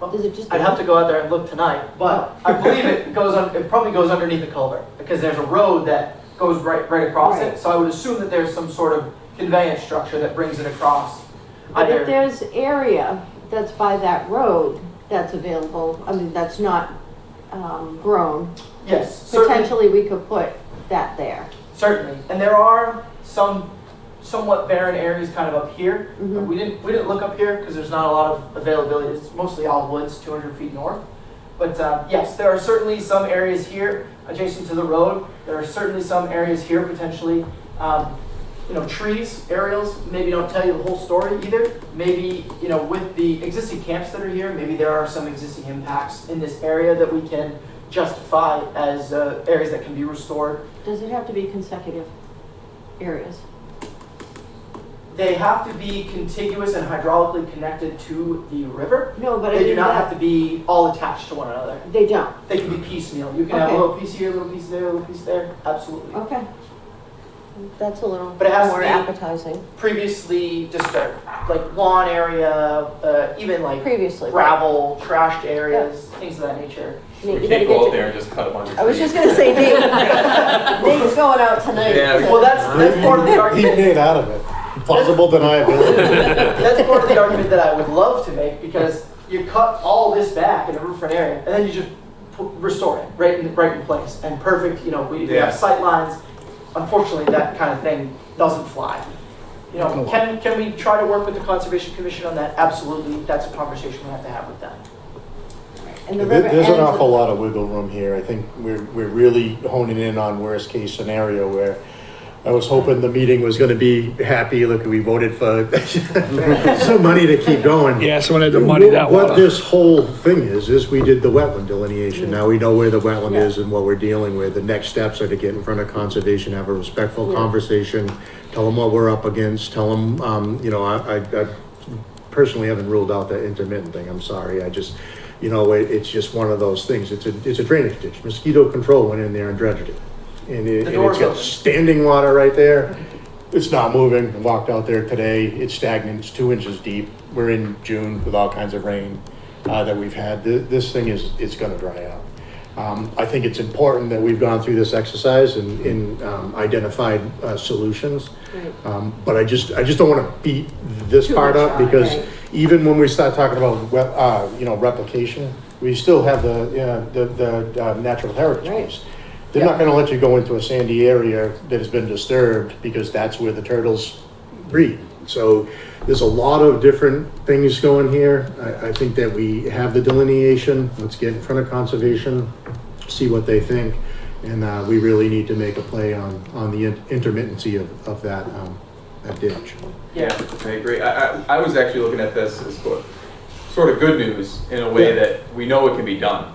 Does it just? I'd have to go out there and look tonight, but I believe it probably goes underneath the culvert because there's a road that goes right across Right. it. So I would assume that there's some sort of conveyance structure that brings it across. But if Either there's area that's by that road that's available, I mean, that's not, grown, Yes, certainly. potentially we could put that there. Certainly, and there are some somewhat barren areas kind of up here. Mhm. We didn't look up here because there's not a lot of availability. It's mostly all woods, 200 feet north. But yes, there are certainly some areas here adjacent to the road. There are certainly some areas here potentially. Trees, aerials maybe don't tell you the whole story either. Maybe, with the existing camps that are here, maybe there are some existing impacts in this area that we can justify as areas that can be restored. Does it have to be consecutive areas? They have to be contiguous and hydraulically connected to the river. No, but I They do mean not that- have to be all attached to one another. They don't, They can be piecemeal. You can have a Okay. little piece here, a little piece there, a little piece there. Absolutely. okay. That's a little But it has to more be- appetizing, Previously disturbed, like lawn area, even like previously. right. gravel, trashed areas, things of that nature. Nate, We you better can't go get out your- there and just cut a bunch of I was trees. just gonna say, Nate, Nate's going out tonight. Yeah, Well, that's part of the He argument. made out of it. Plausible deniability. That's part of the argument that I would love to make, because you cut all this back in a roof front area, and then you just restore it right in place and perfect. We Yeah. have sight lines. Unfortunately, that kind of thing doesn't fly. Can we try to work with the Conservation Commission on that? Absolutely. That's a conversation we have to have with them. And the river There's an ends awful with- lot of wiggle room here. I think we're really honing in on worst case scenario where I was hoping the meeting was gonna be happy. Look, we voted for some money to keep going. Yeah, so I had to muddy that What water. this whole thing is we did the wetland delineation. Now we know where the wetland Yeah. is and what we're dealing with. The next steps are to get in front of conservation, have a respectful Yeah. conversation, tell them what we're up against, tell them, I personally haven't ruled out the intermittent thing. I'm sorry. I just, it's just one of those things. It's a drainage ditch. Mosquito control went in there and dredged it. And The it's door's got open. standing water right there. It's not moving. I walked out there today. It's stagnant. It's 2 inches deep. We're in June with all kinds of rain that we've had. This thing it's going to dry out. I think it's important that we've gone through this exercise and identified solutions. Right. But I just don't want to beat this Too part much up on it, because right. even when we start talking about replication, we still have the natural heritage Right. piece. They're not gonna let you go into a sandy area that has been disturbed because that's where the turtles breed. So there's a lot of different things going here. I think that we have the delineation. Let's get in front of conservation, see what they think. And we really need to make a play on the intermittency of that ditch. Yeah, I agree. I was actually looking at this as sort of good news in a way that we know it can be done.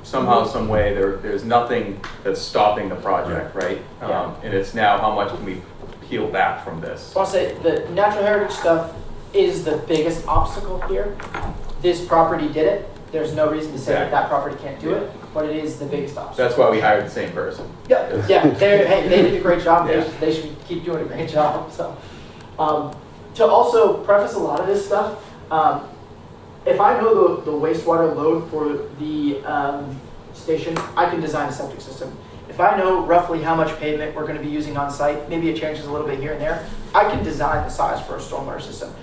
Somehow, some way, there's nothing that's stopping the project, right? Yeah. And it's now how much can we peel back from this? So I'll say the natural heritage stuff is the biggest obstacle here. This property did it. There's no reason to say that that property can't do it, but it is the biggest obstacle. That's why we hired the same person. Yeah, they did a great job. Yeah. They should keep doing a great job. So, to also preface a lot of this stuff, if I know the wastewater load for the station, I can design a septic system. If I know roughly how much pavement we're going to be using on site, maybe it changes a little bit here and there, I can design the size for a stormwater system.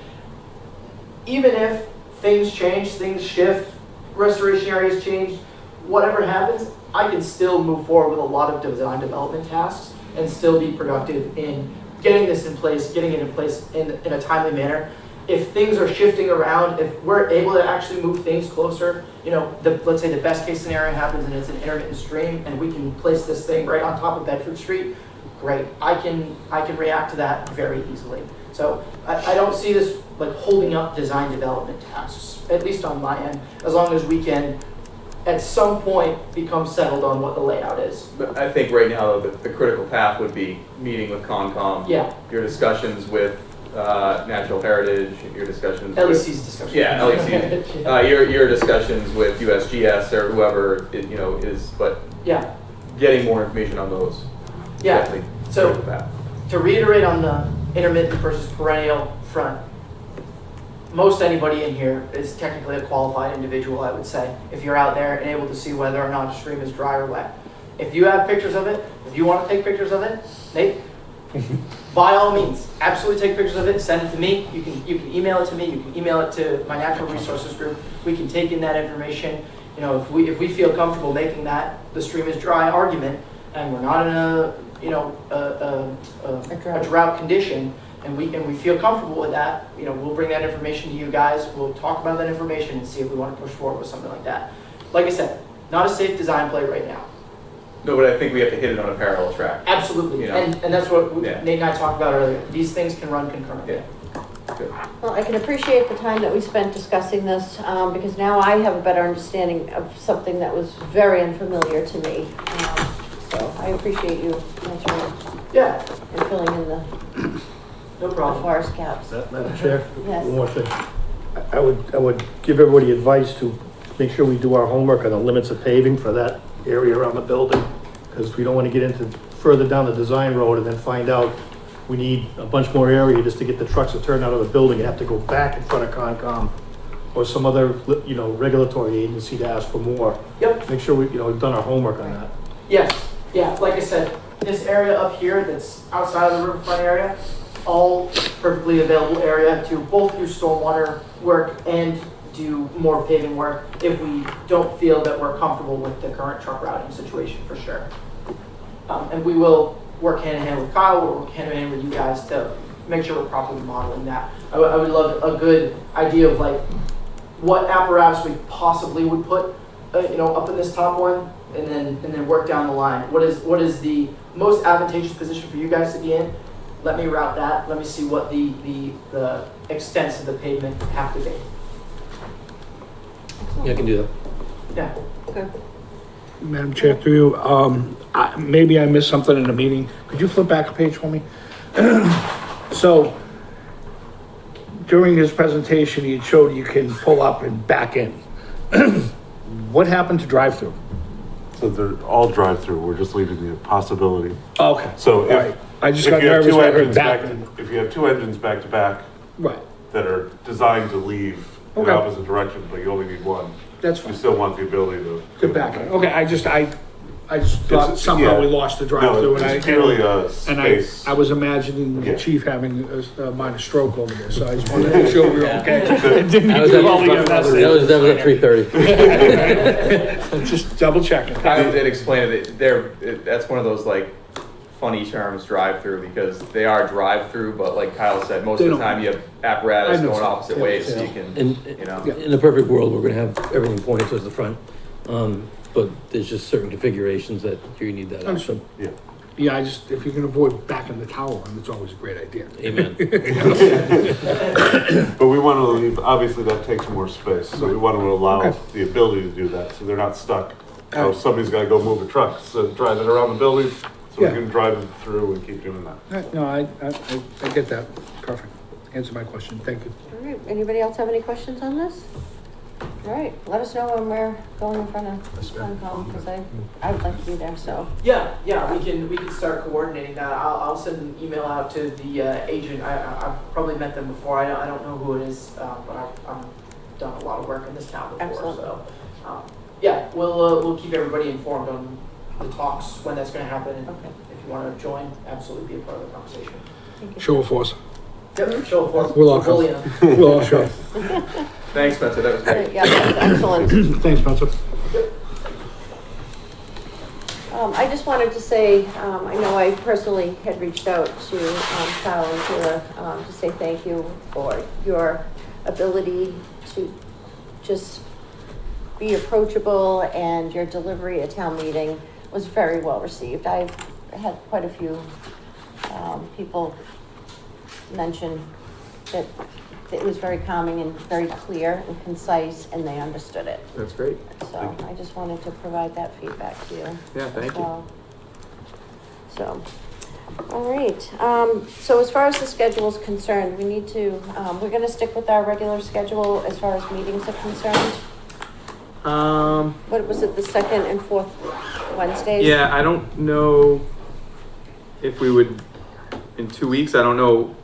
Even if things change, things shift, restoration areas change, whatever happens, I can still move forward with a lot of design development tasks and still be productive in getting this in place, getting it in place in a timely manner. If things are shifting around, if we're able to actually move things closer, let's say the best case scenario happens and it's an intermittent stream and we can place this thing right on top of Bedford Street, great. I can react to that very easily. So I don't see this like holding up design development tasks, at least on my end, as long as we can at some point become settled on what the layout is. But I think right now, the critical path would be meeting with Concom. Yeah. Your discussions with Natural Heritage, your discussions LEC's with... discussion. Yeah, LEC's. Your discussions with USGS or whoever, is, but Yeah. getting more information on those. Yeah. Definitely So- critical path. To reiterate on the intermittent versus perennial front, most anybody in here is technically a qualified individual, I would say, if you're out there and able to see whether or not a stream is dry or wet. If you have pictures of it, if you want to take pictures of it, Nate, by all means, absolutely take pictures of it, send it to me. You can email it to me. You can email it to my natural resources group. We can take in that information. You know, if we feel comfortable making that the stream is dry argument, and we're not in a drought condition, and we feel comfortable with that, you know, we'll bring that information to you guys. We'll talk about that information and see if we want to push forward with something like that. Like I said, not a safe design play right now. No, but I think we have to hit it on a parallel track. Absolutely, You know? and that's what Yeah. Nate and I talked about earlier. These things can run concurrently. Yeah. Good. Well, I can appreciate the time that we spent discussing this, because now I have a better understanding of something that was very unfamiliar to me. So I appreciate you answering Yeah, and filling in the no problem. forest gaps. Madam Chair, Yes. one more thing. I would give everybody advice to make sure we do our homework on the limits of paving for that area around the building, because we don't want to get into further down the design road and then find out we need a bunch more area just to get the trucks to turn out of the building and have to go back in front of Concom or some other, you know, regulatory agency to ask for more. Yep. Make sure we, you know, we've done our homework on that. Yes, yeah, like I said, this area up here that's outside of the riverfront area, all perfectly available area to both do stormwater work and do more paving work if we don't feel that we're comfortable with the current truck routing situation, for sure. And we will work hand in hand with Kyle, we'll work hand in hand with you guys to make sure we're properly modeling that. I would love a good idea of like what apparatus we possibly would put, you know, up in this top one, and then work down the line. What is the most advantageous position for you guys to be in? Let me route that. Let me see what the extents of the pavement have to be. Yeah, I can do that. Yeah. Okay. Madam Chair, through you, maybe I missed something in the meeting. Could you flip back a page for me? So, during his presentation, he showed you can pull up and back in. What happened to drive-through? So they're all drive-through, we're just leaving the possibility. Okay. So All right. if, I just if got you have nervous two when I heard engines back. if you have two engines back to back Right, that are designed to leave in Okay. opposite direction, but you only need one, that's you fine. still want the ability to. Good back in. Okay, I just thought It's- somehow yeah. we lost the No, drive-through it's purely a and I space. was imagining Yeah. the chief having a minor stroke over there, so I just wanted to make sure we were okay. It didn't That was do all the at 3:30. Just double checking. Kyle did explain it. That's one of those like funny terms, drive-through, because they are drive-through, but like Kyle said, most They of the don't- time you have apparatus I know. going opposite Yeah, ways, so yeah. you can, And you know. Yeah. in a perfect world, we're gonna have everything pointed towards the front. But there's just certain configurations that you need that Understood. option. Yeah. Yeah, if you can avoid backing the tower, it's always a great idea. Amen. But we want to leave, obviously that takes more space, so we want to allow Okay. the ability to do that, so they're not stuck. So Alright. somebody's gotta go move a truck, so drive it around the building, so we Yeah. can drive it through and keep doing that. No, I get that. Perfect. Answer my question. Thank you. All right, anybody else have any questions on this? All right, let us know when we're going in front of Concom, because I would like to be there, so. Yeah, we can start coordinating that. I'll send an email out to the agent. I've probably met them before. I don't know who it is, but I've done a lot of work in this town before. Excellent. So, yeah, we'll keep everybody informed on the talks when that's going to happen. And Okay. if you want to join, absolutely be a part of the conversation. Thank you. Show of force. Yep, show of force. We'll all Bully come. them. We'll all show. Thanks, Spencer, that was All right, great. yeah, that's excellent. Thanks, Spencer. I just wanted to say, I know I personally had reached out to Kyle and Kayla to say thank you for your ability to just be approachable, and your delivery at town meeting was very well received. I've had quite a few people mention that it was very calming and very clear and concise, and they understood it. That's great. So I just wanted to provide that feedback to you. Yeah, thank as you. well. So, all right. So as far as the schedule is concerned, we need to, we're gonna stick with our regular schedule as far as meetings are concerned. What was it, the second and fourth Wednesdays? Yeah, I don't know if we would, in 2 weeks, I don't know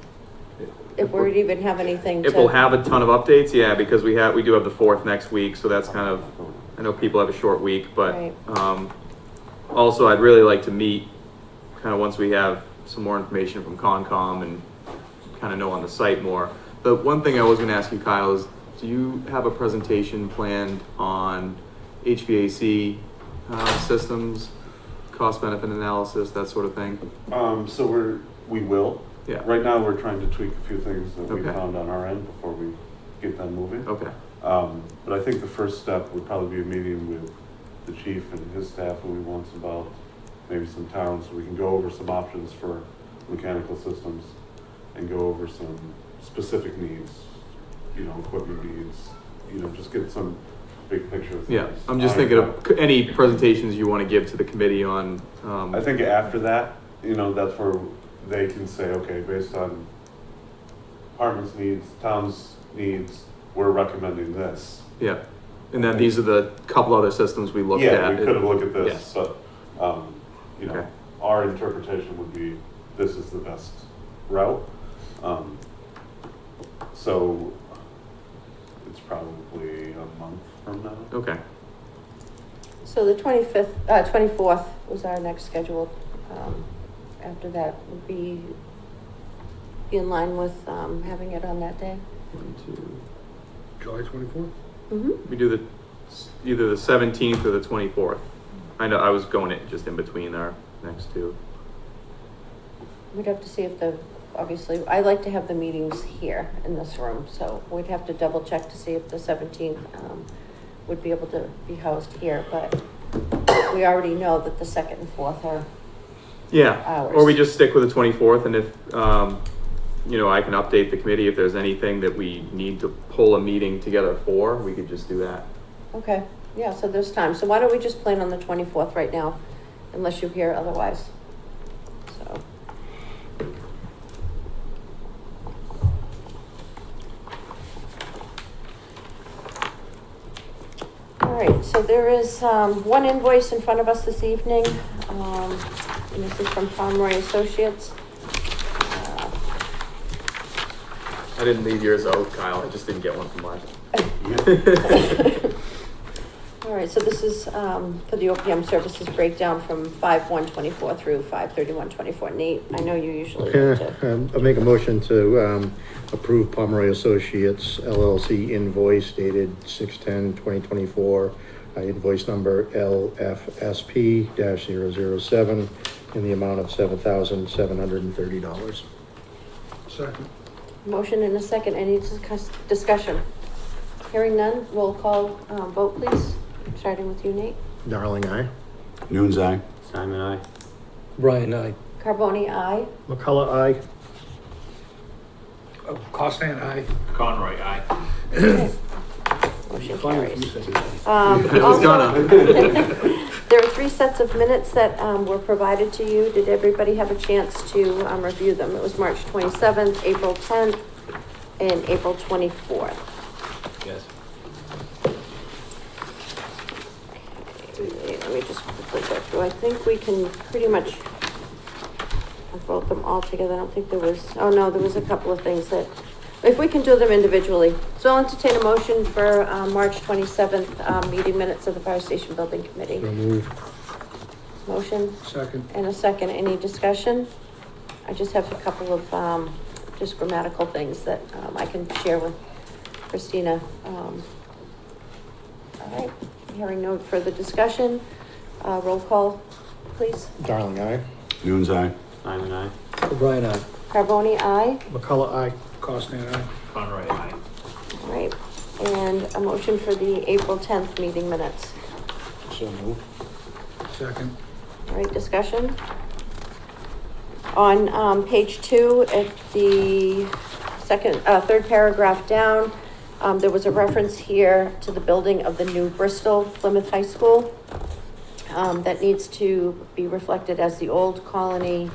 If we'd even have anything to. if we'll have a ton of updates, yeah, because we do have the 4th next week, so that's kind of, I know people have a short week, but, Right. also I'd really like to meet kind of once we have some more information from Concom and kind of know on the site more. The one thing I was going to ask you, Kyle, is do you have a presentation planned on HVAC systems, cost benefit analysis, that sort of thing? So we will. Yeah. Right now, we're trying to tweak a few things that we Okay. found on our end before we get them moving. Okay. But I think the first step would probably be a meeting with the chief and his staff who he wants about maybe some towns, so we can go over some options for mechanical systems and go over some specific needs, equipment needs, just get some big picture. of Yeah, things. I'm just thinking of any presentations you want to give to the committee on. I think after that, that's where they can say, okay, based on departments' needs, towns' needs, we're recommending this. Yeah, and then these are the couple other systems we looked at. Yeah, we could have looked at this, Yes. but, Okay. our interpretation would be, this is the best route. So it's probably a month from now. Okay, So the 24th was our next scheduled, after that would be in line with, having it on that day. 1, 2. July 24th? Mm-hmm. We do either the 17th or the 24th. I know I was going it just in between our next two. We'd have to see if obviously, I like to have the meetings here in this room, so we'd have to double check to see if the 17th, would be able to be housed here, but we already know that the 2nd and 4th are, Yeah, Hours. or we just stick with the 24th, and if, I can update the committee if there's anything that we need to pull a meeting together for, we could just do that. okay, yeah, so there's time. So why don't we just plan on the 24th right now, unless you hear otherwise. So. All right, so there is one invoice in front of us this evening, and this is from Pomeroy Associates. I didn't leave yours out, Kyle, I just didn't get one from Mark. All right, so this is for the OPM services breakdown from 5/1/24 through 5/31/24. Nate, I know you usually like to. I'll make a motion to approve Pomeroy Associates LLC invoice dated 6/10/2024, invoice number LFSP-007 in the amount of $7,730. Second. Motion and a second. Any discussion? Hearing none, roll call vote, please. Starting with you, Nate. Darling, aye. Noon's eye. Simon, I. Brian, I. Carboni, aye. McCullough, aye. Costan, aye. Conroy, I. Motion Funny if carries. you said that. I was Also, gonna. there are 3 sets of minutes that were provided to you. Did everybody have a chance to review them? It was March 27th, April 10th, and April 24th. Yes. Let me just quickly go through. I think we can pretty much vote them all together. I don't think there was, oh no, there was a couple of things that, if we can do them individually. So I'll entertain a motion for March 27th meeting minutes of the Fire Station Building Committee. So moved. Motion Second. and a second. Any discussion? I just have a couple of just grammatical things that I can share with Christina. All right, hearing no further discussion, roll call, please. Darling, aye. Noon's eye. Simon, I. Brian, I. Carboni, aye. McCullough, aye. Costan, aye. Conroy, I. All right, and a motion for the April 10th meeting minutes. So moved. Second. All right, discussion. On page 2, at the third paragraph down, there was a reference here to the building of the new Bristol Plymouth High School. That needs to be reflected as the Old Colony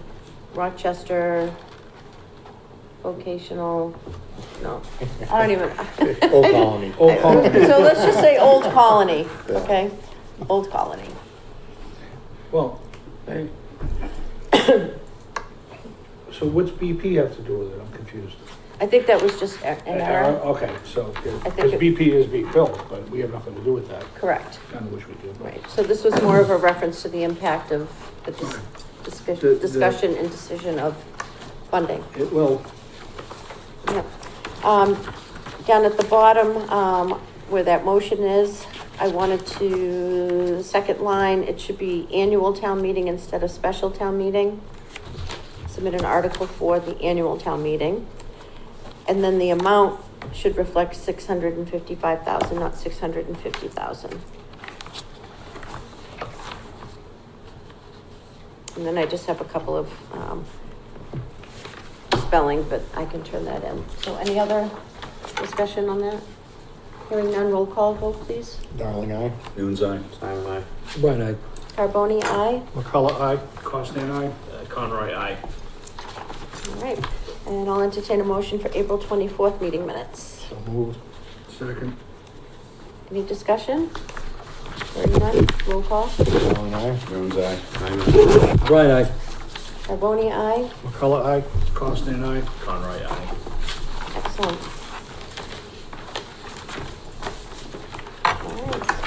Rochester Vocational, no, I don't even. Old Colony. Old Colony. So let's just say Old Colony, okay? Old Colony. Well, so what's BP have to do with it? I'm confused. I think that was just an error. Okay, so, I think because it- BP is being built, but we have nothing to do with that. Correct. Kind of wish we did. Right, so this was more of a reference to the impact of the discussion and decision of funding. It will. Yep. Down at the bottom, where that motion is, I wanted to, the second line, it should be annual town meeting instead of special town meeting. Submit an article for the annual town meeting. And then the amount should reflect 655,000, not 650,000. And then I just have a couple of, spelling, but I can turn that in. So any other discussion on that? Hearing none, roll call vote, please. Darling, aye. Nunes, aye. Simon, aye. Brian, I, Carboni, aye. McCullough, aye. Costin, aye. Conroy, aye. All right. And I'll entertain a motion for April 24th meeting minutes. So moved. Second. Any discussion? Hearing none, roll call. Darling, aye. Nunes, aye. Simon, aye. Brian, I, Carboni, aye. McCullough, aye. Costin, aye. Conroy, aye. Excellent. All right.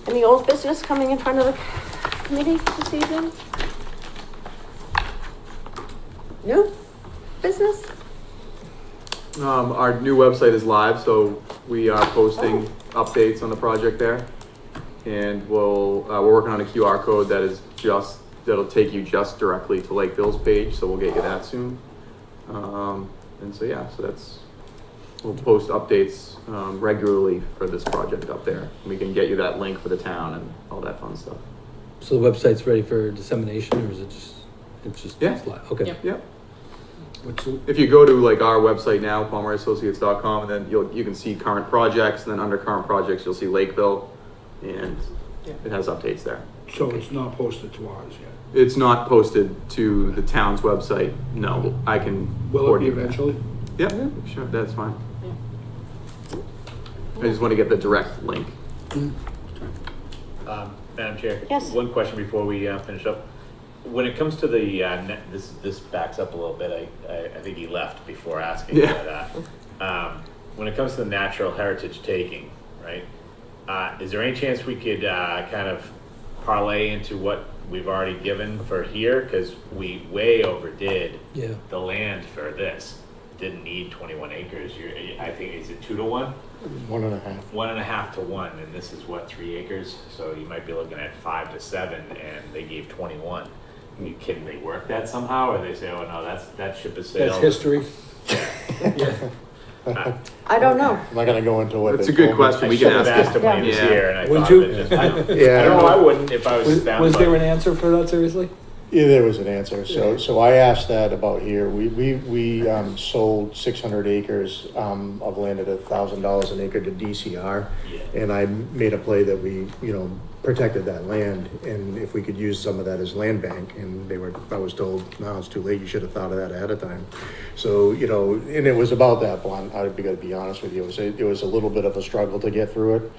Any old business coming in front of the committee this evening? New business? Our new website is live, so we are posting updates on the project there. And we're working on a QR code that'll take you just directly to Lakeville's page, so we'll get you that soon. And so, yeah, we'll post updates, regularly for this project up there. We can get you that link for the town and all that fun stuff. so the website's ready for dissemination, or is it just, Yeah. it's live? Okay. Yep. Yep. What's the, If you go to like our website now, palmeraassociates.com, and then you can see current projects, and then under current projects, you'll see Lakeville, and it has updates there. so it's not posted to ours yet? It's not posted to the town's website. No, I can. Will it be coordinate that. eventually? Yep, sure, that's fine. I just want to get the direct link. Madam Chair? Yes. One question before we finish up. When it comes to the, this backs up a little bit, I think he left before asking. Yeah. But, when it comes to the natural heritage taking, right? Is there any chance we could kind of parlay into what we've already given for here? Because we way overdid Yeah. the land for this. Didn't need 21 acres. I think, is it 2 to 1? 1.5. 1.5 to 1, and this is what, 3 acres? So you might be looking at 5 to 7, and they gave 21. Can they work that somehow, or they say, oh no, that ship has sailed? That's history. I don't know. I'm not gonna go into what. That's a they good told me. question. I We should can have ask asked him when he was Yeah. here, and I Would thought you- of it just now. Yeah. I don't know, I wouldn't if I was them. Was but- there an answer for that, seriously? Yeah, there was an answer. So I asked that about here. We sold 600 acres of land at $1,000 an acre to DCR. Yeah. And I made a play that we, protected that land, and if we could use some of that as land bank, and I was told, no, it's too late, you should have thought of that ahead of time. So, and it was about that blunt, I've got to be honest with you, it was a little bit of a struggle to get through it.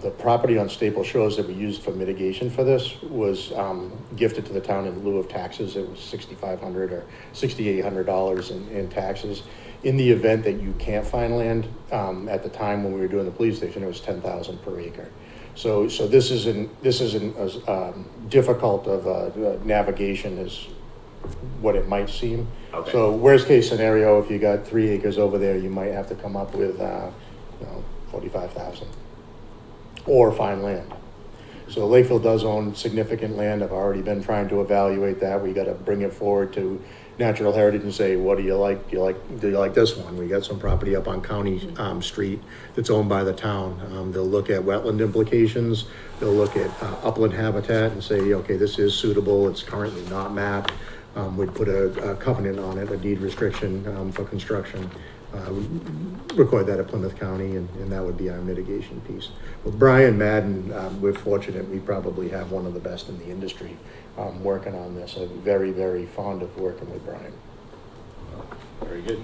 The property on Staple Shores that we used for mitigation for this was gifted to the town in lieu of taxes. It was $6,500 or $6,800 in taxes. In the event that you can't find land, at the time when we were doing the police station, it was $10,000 per acre. So this isn't as difficult of navigation as what it might seem. Okay. So worst case scenario, if you got 3 acres over there, you might have to come up with 45,000 or find land. So Lakeville does own significant land. I've already been trying to evaluate that. We got to bring it forward to Natural Heritage and say, what do you like? Do you like this one? We got some property up on County Street that's owned by the town. They'll look at wetland implications. They'll look at upland habitat and say, okay, this is suitable. It's currently not mapped. We'd put a covenant on it, a deed restriction for construction. Record that at Plymouth County, and that would be our mitigation piece. With Brian Madden, we're fortunate. We probably have one of the best in the industry working on this. I'm very, very fond of working with Brian. Very good.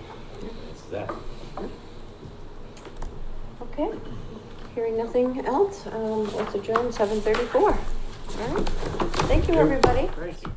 That's that. Okay. Hearing nothing else, let's adjourn 7:34. All right. Thank you, everybody. Thank you.